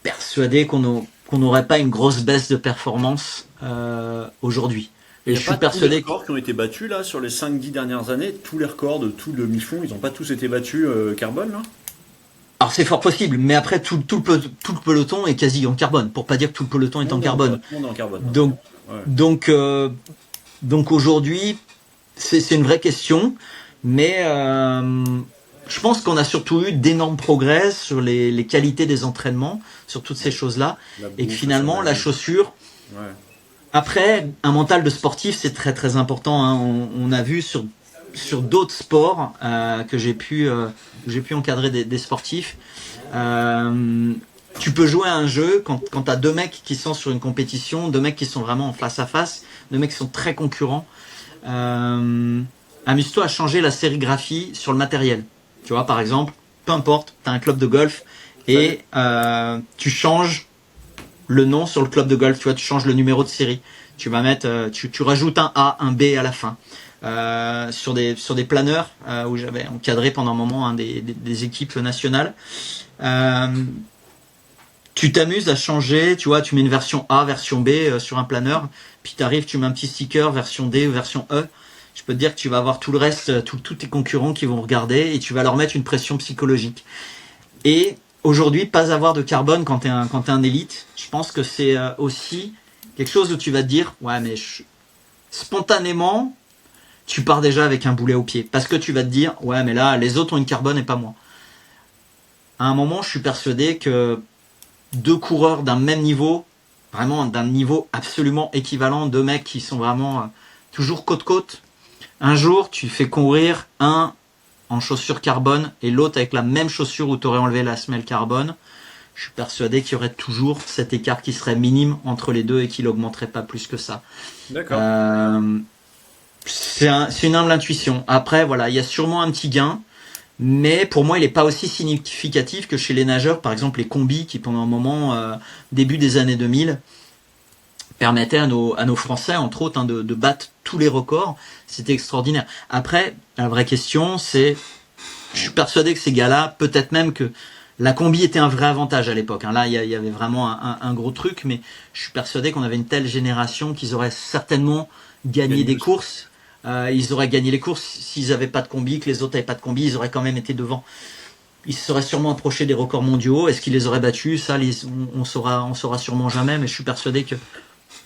persuadé qu'on n'aurait pas une grosse baisse de performance aujourd'hui. Et je suis persuadé. Tous les records qui ont été battus là sur les 5-10 dernières années, tous les records de tout le demi-fond, ils n'ont pas tous été battus carbone là? Alors c'est fort possible, mais après tout le peloton est quasi en carbone, pour pas dire que tout le peloton est en carbone. Tout le monde est en carbone. Donc aujourd'hui, c'est une vraie question, mais je pense qu'on a surtout eu d'énormes progrès sur les qualités des entraînements, sur toutes ces choses-là, et que finalement la chaussure. Ouais. Après, un mental de sportif, c'est très très important. On a vu sur d'autres sports que j'ai pu encadrer des sportifs. Tu peux jouer à un jeu quand tu as deux mecs qui sont sur une compétition, deux mecs qui sont vraiment en face à face, deux mecs qui sont très concurrents. Amuse-toi à changer la sérigraphie sur le matériel. Tu vois, par exemple, peu importe, tu as un club de golf et tu changes le nom sur le club de golf. Tu vois, tu changes le numéro de série. Tu vas mettre, tu rajoutes un A, un B à la fin. Sur des planeurs où j'avais encadré pendant un moment des équipes nationales. Tu t'amuses à changer, tu vois, tu mets une version A, version B sur un planeur, puis t'arrives, tu mets un petit sticker version D ou version E. Je peux te dire que tu vas avoir tout le reste, tous tes concurrents qui vont regarder et tu vas leur mettre une pression psychologique. Et aujourd'hui, pas avoir de carbone quand t'es un élite, je pense que c'est aussi quelque chose où tu vas te dire, ouais, mais spontanément, tu pars déjà avec un boulet au pied. Parce que tu vas te dire, ouais, mais là, les autres ont une carbone et pas moi. À un moment, je suis persuadé que deux coureurs d'un même niveau, vraiment d'un niveau absolument équivalent, deux mecs qui sont vraiment toujours côte-côte, un jour, tu fais courir un en chaussures carbone et l'autre avec la même chaussure où tu aurais enlevé la semelle carbone. Je suis persuadé qu'il y aurait toujours cet écart qui serait minime entre les deux et qu'il n'augmenterait pas plus que ça. D'accord. C'est une humble intuition. Après, voilà, il y a sûrement un petit gain. Mais pour moi, il n'est pas aussi significatif que chez les nageurs, par exemple les combis qui pendant un moment, début des années 2000, permettaient à nos Français, entre autres, de battre tous les records. C'était extraordinaire. Après, la vraie question, c'est, je suis persuadé que ces gars-là, peut-être même que la combi était un vrai avantage à l'époque. Là, il y avait vraiment un gros truc, mais je suis persuadé qu'on avait une telle génération qu'ils auraient certainement gagné des courses. Ils auraient gagné les courses s'ils n'avaient pas de combi, que les autres n'avaient pas de combi, ils auraient quand même été devant. Ils se seraient sûrement approchés des records mondiaux. Est-ce qu'ils les auraient battus? Ça, on saura sûrement jamais, mais je suis persuadé que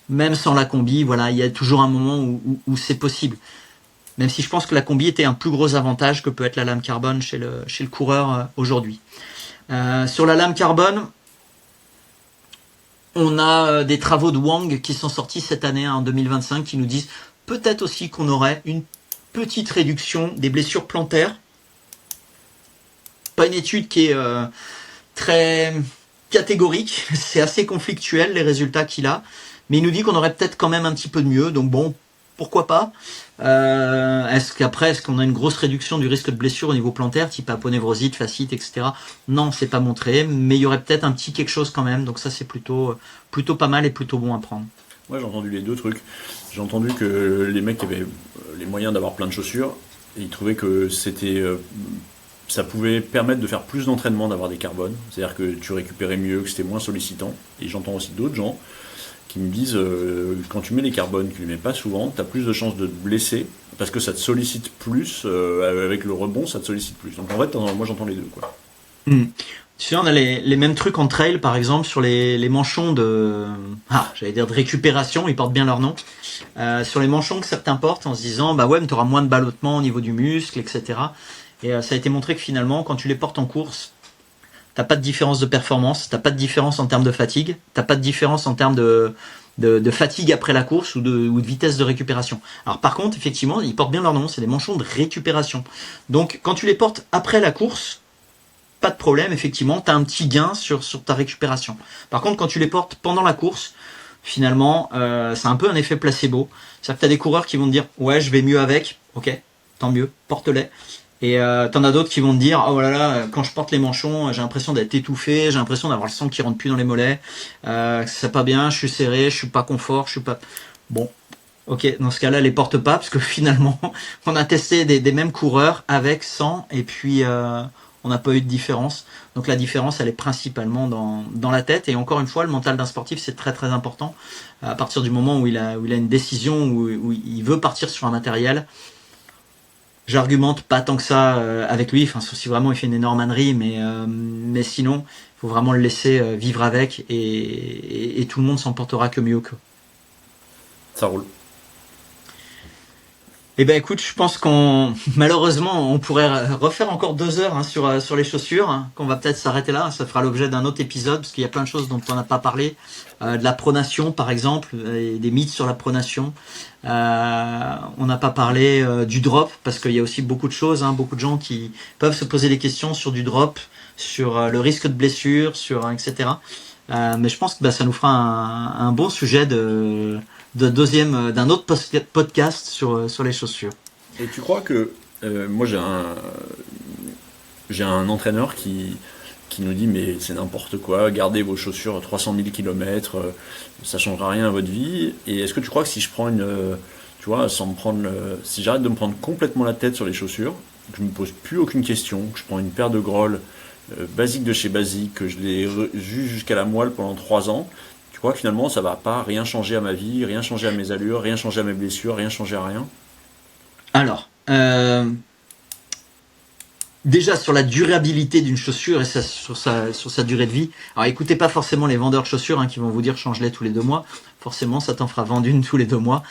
même sans la combi, voilà, il y a toujours un moment où c'est possible. Même si je pense que la combi était un plus gros avantage que peut être la lame carbone chez le coureur aujourd'hui. Sur la lame carbone, on a des travaux de Wang qui sont sortis cette année, en 2025, qui nous disent peut-être aussi qu'on aurait une petite réduction des blessures plantaires. Pas une étude qui est très catégorique, c'est assez conflictuel les résultats qu'il a, mais il nous dit qu'on aurait peut-être quand même un petit peu de mieux, donc bon, pourquoi pas. Est-ce qu'on a une grosse réduction du risque de blessure au niveau plantaire, type aponevrosite, fascite, etc. Non, c'est pas montré, mais il y aurait peut-être un petit quelque chose quand même, donc ça c'est plutôt pas mal et plutôt bon à prendre. Moi, j'ai entendu les deux trucs. J'ai entendu que les mecs qui avaient les moyens d'avoir plein de chaussures, ils trouvaient que ça pouvait permettre de faire plus d'entraînement, d'avoir des carbones. C'est-à-dire que tu récupérais mieux, que c'était moins sollicitant. Et j'entends aussi d'autres gens qui me disent quand tu mets les carbones, tu les mets pas souvent, tu as plus de chances de te blesser parce que ça te sollicite plus. Avec le rebond, ça te sollicite plus. Donc en fait, moi, j'entends les deux, quoi. Tu sais, on a les mêmes trucs en trail, par exemple, sur les manchons de récupération, ils portent bien leur nom. Sur les manchons que certains portent en se disant, bah ouais, mais t'auras moins de ballottement au niveau du muscle, etc. Et ça a été montré que finalement, quand tu les portes en course, t'as pas de différence de performance, t'as pas de différence en termes de fatigue, t'as pas de différence en termes de fatigue après la course ou de vitesse de récupération. Alors par contre, effectivement, ils portent bien leur nom, c'est des manchons de récupération. Donc quand tu les portes après la course, pas de problème, effectivement, tu as un petit gain sur ta récupération. Par contre, quand tu les portes pendant la course, finalement, c'est un peu un effet placebo. C'est-à-dire que tu as des coureurs qui vont te dire « Ouais, je vais mieux avec. » Ok, tant mieux, porte-les. Et t'en as d'autres qui vont te dire « Oh là là, quand je porte les manchons, j'ai l'impression d'être étouffé, j'ai l'impression d'avoir le sang qui rentre plus dans les mollets. C'est pas bien, je suis serré, je suis pas confort, je suis pas... » Bon, ok, dans ce cas-là, les porte pas, parce que finalement, on a testé des mêmes coureurs avec, sans, et puis... on n'a pas eu de différence. Donc la différence, elle est principalement dans la tête. Et encore une fois, le mental d'un sportif, c'est très très important. À partir du moment où il a une décision, où il veut partir sur un matériel, j'argumente pas tant que ça avec lui. Enfin, sauf si vraiment il fait une énorme ânerie, mais sinon, il faut vraiment le laisser vivre avec et tout le monde s'en portera que mieux que. Ça roule. Eh ben écoute, je pense malheureusement on pourrait refaire encore 2 heures sur les chaussures, qu'on va peut-être s'arrêter là. Ça fera l'objet d'un autre épisode parce qu'il y a plein de choses dont on n'a pas parlé, de la pronation par exemple, et des mythes sur la pronation. On n'a pas parlé du drop parce qu'il y a aussi beaucoup de choses, beaucoup de gens qui peuvent se poser des questions sur du drop, sur le risque de blessure, etc. Mais je pense que ça nous fera un bon sujet d'un autre podcast sur les chaussures. Et tu crois que moi j'ai un entraîneur qui qui nous dit mais c'est n'importe quoi, gardez vos chaussures 300 000 km, ça changera rien à votre vie. Et est-ce que tu crois que si je prends tu vois, sans me prendre, si j'arrête de me prendre complètement la tête sur les chaussures, que je me pose plus aucune question, que je prends une paire de Groll basique de chez Basique, que je les juge jusqu'à la moelle pendant 3 ans, tu crois que finalement ça va pas rien changer à ma vie, rien changer à mes allures, rien changer à mes blessures, rien changer à rien? Alors, déjà sur la durabilité d'une chaussure et sur sa durée de vie. Alors écoutez pas forcément les vendeurs de chaussures qui vont vous dire change-les tous les 2 mois. Forcément, ça t'en fera vendre une tous les 2 mois.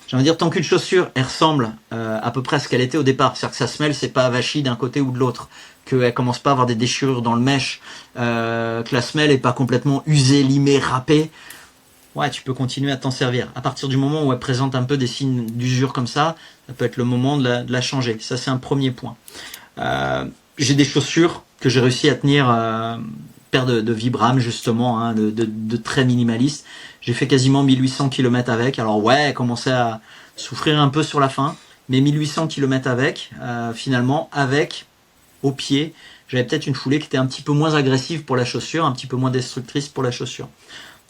J'ai envie de dire, tant qu'une chaussure, elle ressemble à peu près à ce qu'elle était au départ, c'est-à-dire que sa semelle, c'est pas avachi d'un côté ou de l'autre, qu'elle commence pas à avoir des déchirures dans le mèche, que la semelle est pas complètement usée, limée, râpée, ouais, tu peux continuer à t'en servir. À partir du moment où elle présente un peu des signes d'usure comme ça peut être le moment de la changer. Ça, c'est un premier point. J'ai des chaussures que j'ai réussi à tenir, paire de Vibram justement, de très minimaliste. J'ai fait quasiment 1800 km avec. Alors ouais, elle commençait à souffrir un peu sur la fin, mais 1800 km avec, finalement, avec, au pied, j'avais peut-être une foulée qui était un petit peu moins agressive pour la chaussure, un petit peu moins destructrice pour la chaussure.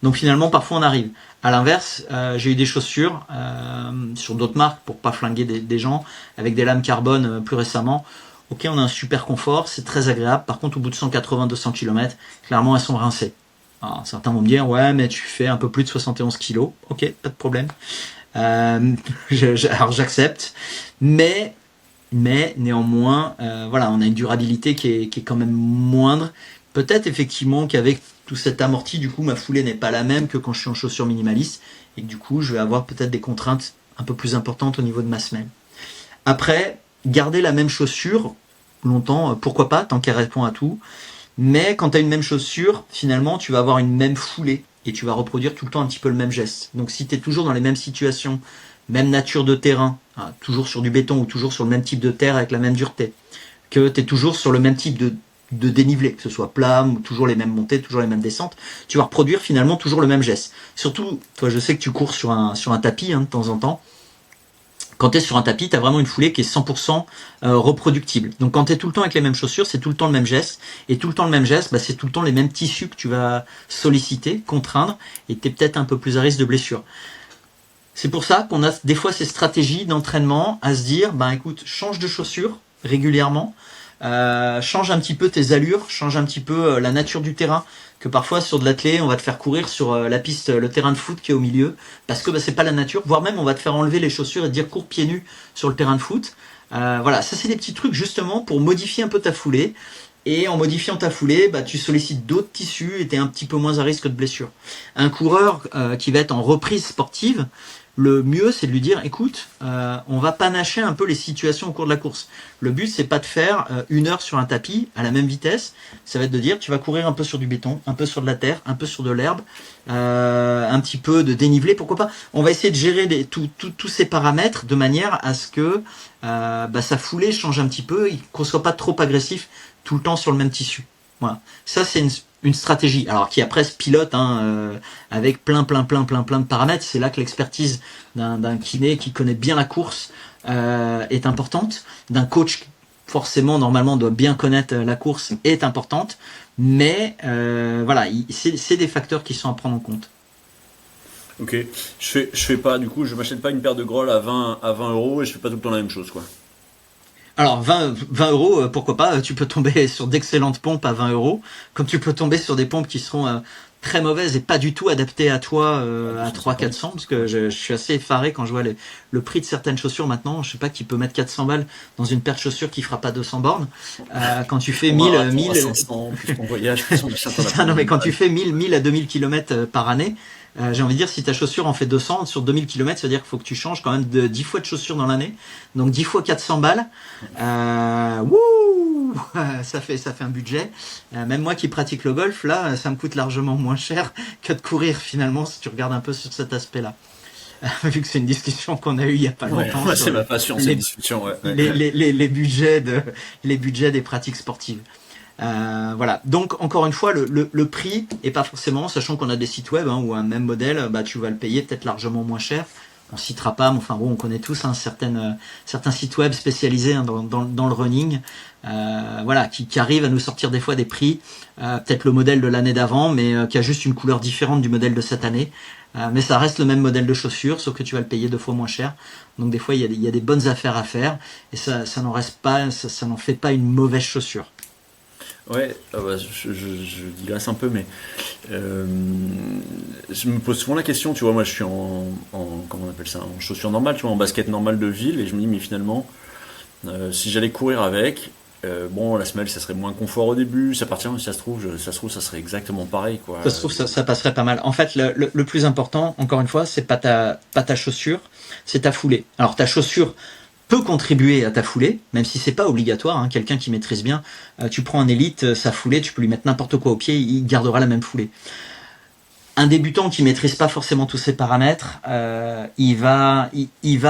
Donc finalement, parfois on arrive. À l'inverse, j'ai eu des chaussures sur d'autres marques pour pas flinguer des gens, avec des lames carbone plus récemment. Ok, on a un super confort, c'est très agréable. Par contre, au bout de 180-200 km, clairement, elles sont rincées. Alors, certains vont me dire, ouais, mais tu fais un peu plus de 71 kg. Ok, pas de problème. Alors j'accepte. Mais néanmoins, voilà, on a une durabilité qui est quand même moindre. Peut-être effectivement qu'avec tout cet amorti, du coup, ma foulée n'est pas la même que quand je suis en chaussures minimalistes. Et que du coup, je vais avoir peut-être des contraintes un peu plus importantes au niveau de ma semelle. Après, garder la même chaussure longtemps, pourquoi pas, tant qu'elle répond à tout. Mais quand tu as une même chaussure, finalement, tu vas avoir une même foulée et tu vas reproduire tout le temps un petit peu le même geste. Donc si tu es toujours dans les mêmes situations, même nature de terrain, toujours sur du béton ou toujours sur le même type de terre avec la même dureté, que tu es toujours sur le même type de dénivelé, que ce soit plat, toujours les mêmes montées, toujours les mêmes descentes, tu vas reproduire finalement toujours le même geste. Surtout, toi je sais que tu cours sur un tapis de temps en temps. Quand tu es sur un tapis, tu as vraiment une foulée qui est 100% reproductible. Donc quand tu es tout le temps avec les mêmes chaussures, c'est tout le temps le même geste. Et tout le temps le même geste, c'est tout le temps les mêmes tissus que tu vas solliciter, contraindre, et tu es peut-être un peu plus à risque de blessure. C'est pour ça qu'on a des fois ces stratégies d'entraînement à se dire, écoute, change de chaussures régulièrement, change un petit peu tes allures, change un petit peu la nature du terrain, que parfois sur de l'athlé, on va te faire courir sur la piste, le terrain de foot qui est au milieu, parce que c'est pas la nature, voire même on va te faire enlever les chaussures et te dire cours pieds nus sur le terrain de foot. Voilà, ça c'est des petits trucs justement pour modifier un peu ta foulée, et en modifiant ta foulée, tu sollicites d'autres tissus et tu es un petit peu moins à risque de blessure. Un coureur qui va être en reprise sportive, le mieux c'est de lui dire écoute, on va panacher un peu les situations au cours de la course. Le but c'est pas de faire 1 heure sur un tapis à la même vitesse, ça va être de dire tu vas courir un peu sur du béton, un peu sur de la terre, un peu sur de l'herbe, un petit peu de dénivelé, pourquoi pas. On va essayer de gérer tous ces paramètres de manière à ce que sa foulée change un petit peu et qu'on soit pas trop agressif tout le temps sur le même tissu. Voilà, ça c'est une stratégie, alors qui après se pilote avec plein de paramètres. C'est là que l'expertise d'un kiné qui connaît bien la course est importante, d'un coach forcément normalement doit bien connaître la course est importante, mais voilà, c'est des facteurs qui sont à prendre en compte. Ok, je fais pas, du coup, je m'achète pas une paire de Groll à 20 euros et je fais pas tout le temps la même chose, quoi. Alors 20 euros, pourquoi pas, tu peux tomber sur d'excellentes pompes à 20 euros, comme tu peux tomber sur des pompes qui seront très mauvaises et pas du tout adaptées à toi à 300-400, parce que je suis assez effaré quand je vois le prix de certaines chaussures maintenant. Je sais pas qui peut mettre 400 balles dans une paire de chaussures qui fera pas 200 bornes. Quand tu fais 1000, 500, plus ton voyage, plus ton machin, non mais quand tu fais 1000 à 2000 km par année, j'ai envie de dire, si ta chaussure en fait 200 sur 2000 km, ça veut dire qu'il faut que tu changes quand même de 10 fois de chaussures dans l'année. Donc 10 fois 400 balles. Ça fait un budget. Même moi qui pratique le golf, là, ça me coûte largement moins cher que de courir finalement, si tu regardes un peu sur cet aspect-là. Vu que c'est une discussion qu'on a eue il y a pas longtemps. Ouais, c'est ma passion, cette discussion. Ouais. Les budgets des pratiques sportives. Voilà. Donc encore une fois, le prix est pas forcément, sachant qu'on a des sites web où un même modèle, tu vas le payer peut-être largement moins cher. on citera pas, mais enfin bon, on connaît tous certains sites web spécialisés dans le running, voilà, qui arrivent à nous sortir des fois des prix, peut-être le modèle de l'année d'avant, mais qui a juste une couleur différente du modèle de cette année. Mais ça reste le même modèle de chaussures, sauf que tu vas le payer 2 fois moins cher. Donc des fois, il y a des bonnes affaires à faire, et ça n'en reste pas, ça n'en fait pas une mauvaise chaussure. Ouais, je digresse un peu, mais je me pose souvent la question, tu vois, moi je suis comment on appelle ça, en chaussures normales, tu vois, en basket normal de ville, et je me dis, mais finalement, si j'allais courir avec, bon, la semelle, ça serait moins confort au début, ça partira, mais si ça se trouve, ça serait exactement pareil, quoi. Ça se trouve, ça passerait pas mal. En fait, le plus important, encore une fois, c'est pas ta chaussure, c'est ta foulée. Alors ta chaussure peut contribuer à ta foulée, même si c'est pas obligatoire, hein. Quelqu'un qui maîtrise bien, tu prends un élite, sa foulée, tu peux lui mettre n'importe quoi au pied, il gardera la même foulée. Un débutant qui maîtrise pas forcément tous ces paramètres, il va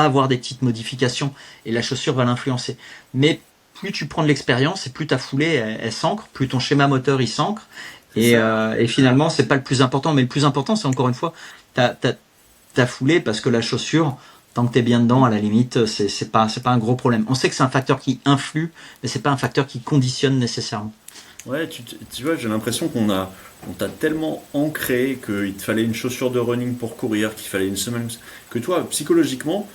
avoir des petites modifications et la chaussure va l'influencer. Mais plus tu prends de l'expérience et plus ta foulée elle s'ancre, plus ton schéma moteur il s'ancre, et finalement c'est pas le plus important, mais le plus important c'est encore une fois ta foulée, parce que la chaussure, tant que t'es bien dedans, à la limite, c'est pas un gros problème. On sait que c'est un facteur qui influe, mais c'est pas un facteur qui conditionne nécessairement. Ouais, tu vois, j'ai l'impression on t'a tellement ancré qu'il te fallait une chaussure de running pour courir, qu'il fallait une semelle, que toi, psychologiquement,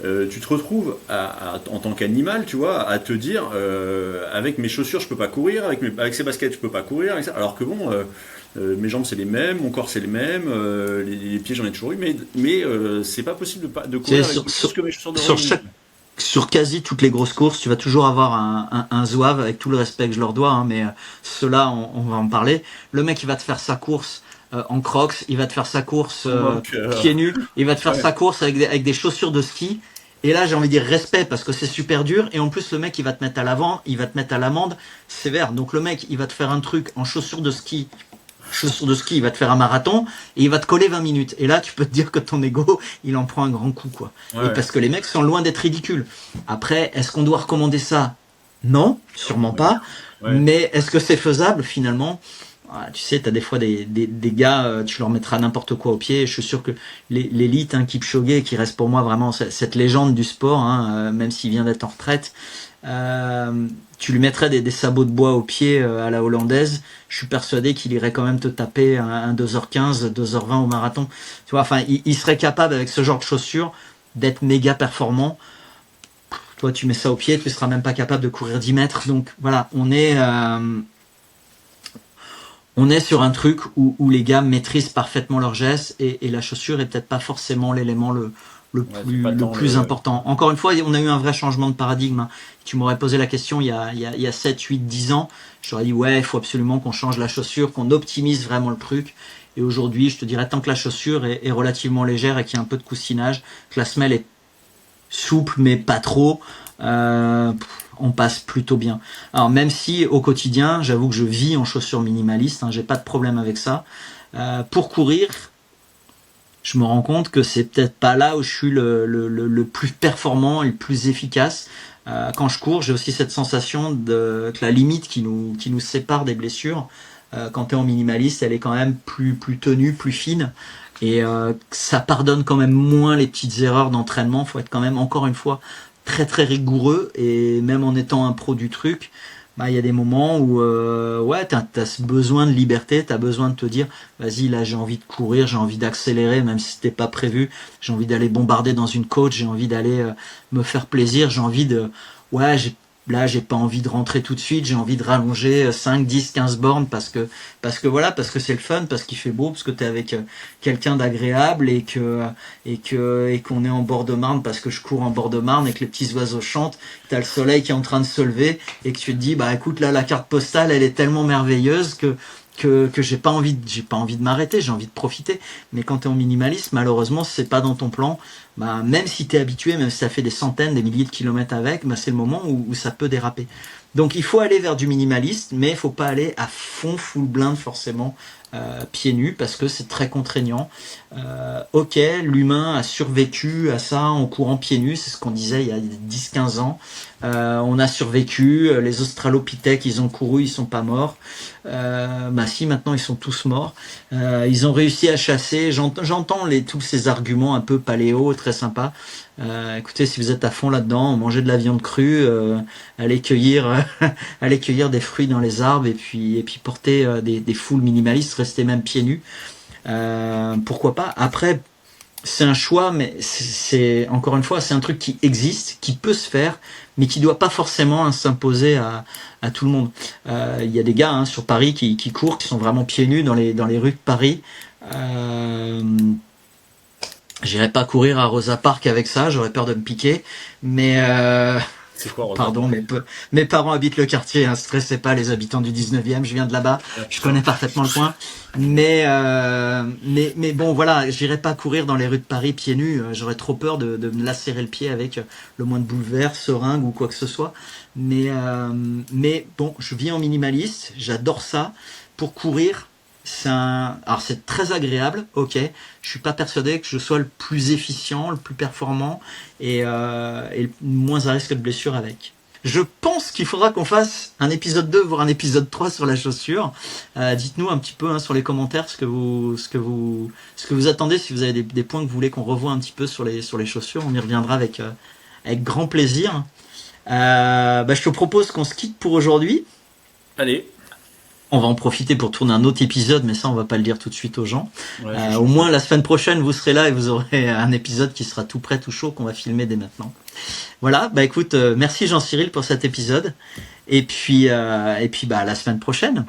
tu te retrouves en tant qu'animal, tu vois, à te dire, avec mes chaussures, je peux pas courir, avec ces baskets, je peux pas courir, alors que bon, mes jambes c'est les mêmes, mon corps c'est les mêmes, les pieds j'en ai toujours eu, mais c'est pas possible de courir avec plus que mes chaussures de running. Sur quasi toutes les grosses courses, tu vas toujours avoir un zouave, avec tout le respect que je leur dois, hein, mais ceux-là, on va en parler. Le mec, il va te faire sa course en Crocs, il va te faire sa course pieds nus, il va te faire sa course avec des chaussures de ski. Et là, j'ai envie de dire respect, parce que c'est super dur. Et en plus, le mec, il va te mettre à l'avant, il va te mettre à l'amende sévère. Donc le mec, il va te faire un truc en chaussures de ski, il va te faire un marathon et il va te coller 20 minutes. Et là, tu peux te dire que ton ego, il en prend un grand coup, quoi. Ouais. Et parce que les mecs sont loin d'être ridicules. Après, est-ce qu'on doit recommander ça? Non, sûrement pas. Ouais. Mais est-ce que c'est faisable finalement? Tu sais, t'as des fois des gars, tu leur mettras n'importe quoi au pied. Je suis sûr que l'élite, hein, Kipchoge, qui reste pour moi vraiment cette légende du sport, hein, même s'il vient d'être en retraite, tu lui mettrais des sabots de bois au pied à la hollandaise, je suis persuadé qu'il irait quand même te taper un 2h15, 2h20 au marathon. Tu vois, enfin, il serait capable avec ce genre de chaussures d'être méga performant. Toi, tu mets ça au pied, tu seras même pas capable de courir 10 mètres. Donc voilà, on est sur un truc où les gars maîtrisent parfaitement leurs gestes, et la chaussure est peut-être pas forcément l'élément le plus important. Encore une fois, on a eu un vrai changement de paradigme. Tu m'aurais posé la question il y a 7, 8, 10 ans. J'aurais dit, ouais, il faut absolument qu'on change la chaussure, qu'on optimise vraiment le truc. Et aujourd'hui, je te dirais, tant que la chaussure est relativement légère et qu'il y a un peu de coussinage, que la semelle est souple, mais pas trop, on passe plutôt bien. Alors, même si au quotidien, j'avoue que je vis en chaussures minimalistes, hein, j'ai pas de problème avec ça. Pour courir, je me rends compte que c'est peut-être pas là où je suis le plus performant et le plus efficace. Quand je cours, j'ai aussi cette sensation que la limite qui nous sépare des blessures, quand tu es en minimaliste, elle est quand même plus tenue, plus fine. Et ça pardonne quand même moins les petites erreurs d'entraînement. Faut être quand même, encore une fois, très très rigoureux. Et même en étant un pro du truc, il y a des moments où ouais, t'as ce besoin de liberté, t'as besoin de te dire, vas-y, là j'ai envie de courir, j'ai envie d'accélérer, même si c'était pas prévu, j'ai envie d'aller bombarder dans une côte, j'ai envie d'aller me faire plaisir, j'ai envie de, ouais, j'ai pas envie de rentrer tout de suite, j'ai envie de rallonger 5, 10, 15 bornes parce que voilà, parce que c'est le fun, parce qu'il fait beau, parce que t'es avec quelqu'un d'agréable, et qu'on est en bord de Marne, parce que je cours en bord de Marne et que les petits oiseaux chantent, t'as le soleil qui est en train de se lever, et que tu te dis, bah écoute, là la carte postale elle est tellement merveilleuse que j'ai pas envie de m'arrêter, j'ai envie de profiter. Mais quand t'es en minimalisme, malheureusement, si c'est pas dans ton plan, même si t'es habitué, même si ça fait des centaines, des milliers de kilomètres avec, c'est le moment où ça peut déraper. Donc il faut aller vers du minimaliste, mais il faut pas aller à fond full blind forcément, pieds nus, parce que c'est très contraignant. Ok, l'humain a survécu à ça en courant pieds nus, c'est ce qu'on disait il y a 10-15 ans. On a survécu, les australopithèques, ils ont couru, ils sont pas morts. Si, maintenant ils sont tous morts. Ils ont réussi à chasser. J'entends tous ces arguments un peu paléo, très très sympa. Écoutez, si vous êtes à fond là-dedans, mangez de la viande crue, allez cueillir, allez cueillir des fruits dans les arbres et puis porter des foules minimalistes, rester même pieds nus. Pourquoi pas? Après, c'est un choix, mais c'est encore une fois, c'est un truc qui existe, qui peut se faire, mais qui doit pas forcément s'imposer à tout le monde. Il y a des gars sur Paris qui courent, qui sont vraiment pieds nus dans les rues de Paris. J'irai pas courir à Rosa Parks avec ça, j'aurais peur de me piquer, mais C'est quoi, Rosa? pardon, mes parents habitent le quartier, stressez pas les habitants du 19e, je viens de là-bas, je connais parfaitement le coin, mais bon voilà, j'irai pas courir dans les rues de Paris pieds nus, j'aurais trop peur de me lacérer le pied avec le moindre boulevard, seringue ou quoi que ce soit, mais bon, je vis en minimaliste, j'adore ça, pour courir, alors c'est très agréable, ok. Je suis pas persuadé que je sois le plus efficient, le plus performant et le moins à risque de blessure avec. Je pense qu'il faudra qu'on fasse un épisode 2 voire un épisode 3 sur la chaussure. Dites-nous un petit peu sur les commentaires ce que vous attendez, si vous avez des points que vous voulez qu'on revoie un petit peu sur les chaussures. On y reviendra avec grand plaisir. Je te propose qu'on se quitte pour aujourd'hui. Allez. On va en profiter pour tourner un autre épisode, mais ça, on va pas le dire tout de suite aux gens. Ouais, au moins, la semaine prochaine, vous serez là et vous aurez un épisode qui sera tout prêt, tout chaud, qu'on va filmer dès maintenant. Voilà, écoute, merci Jean-Cyril pour cet épisode. Et puis, à la semaine prochaine.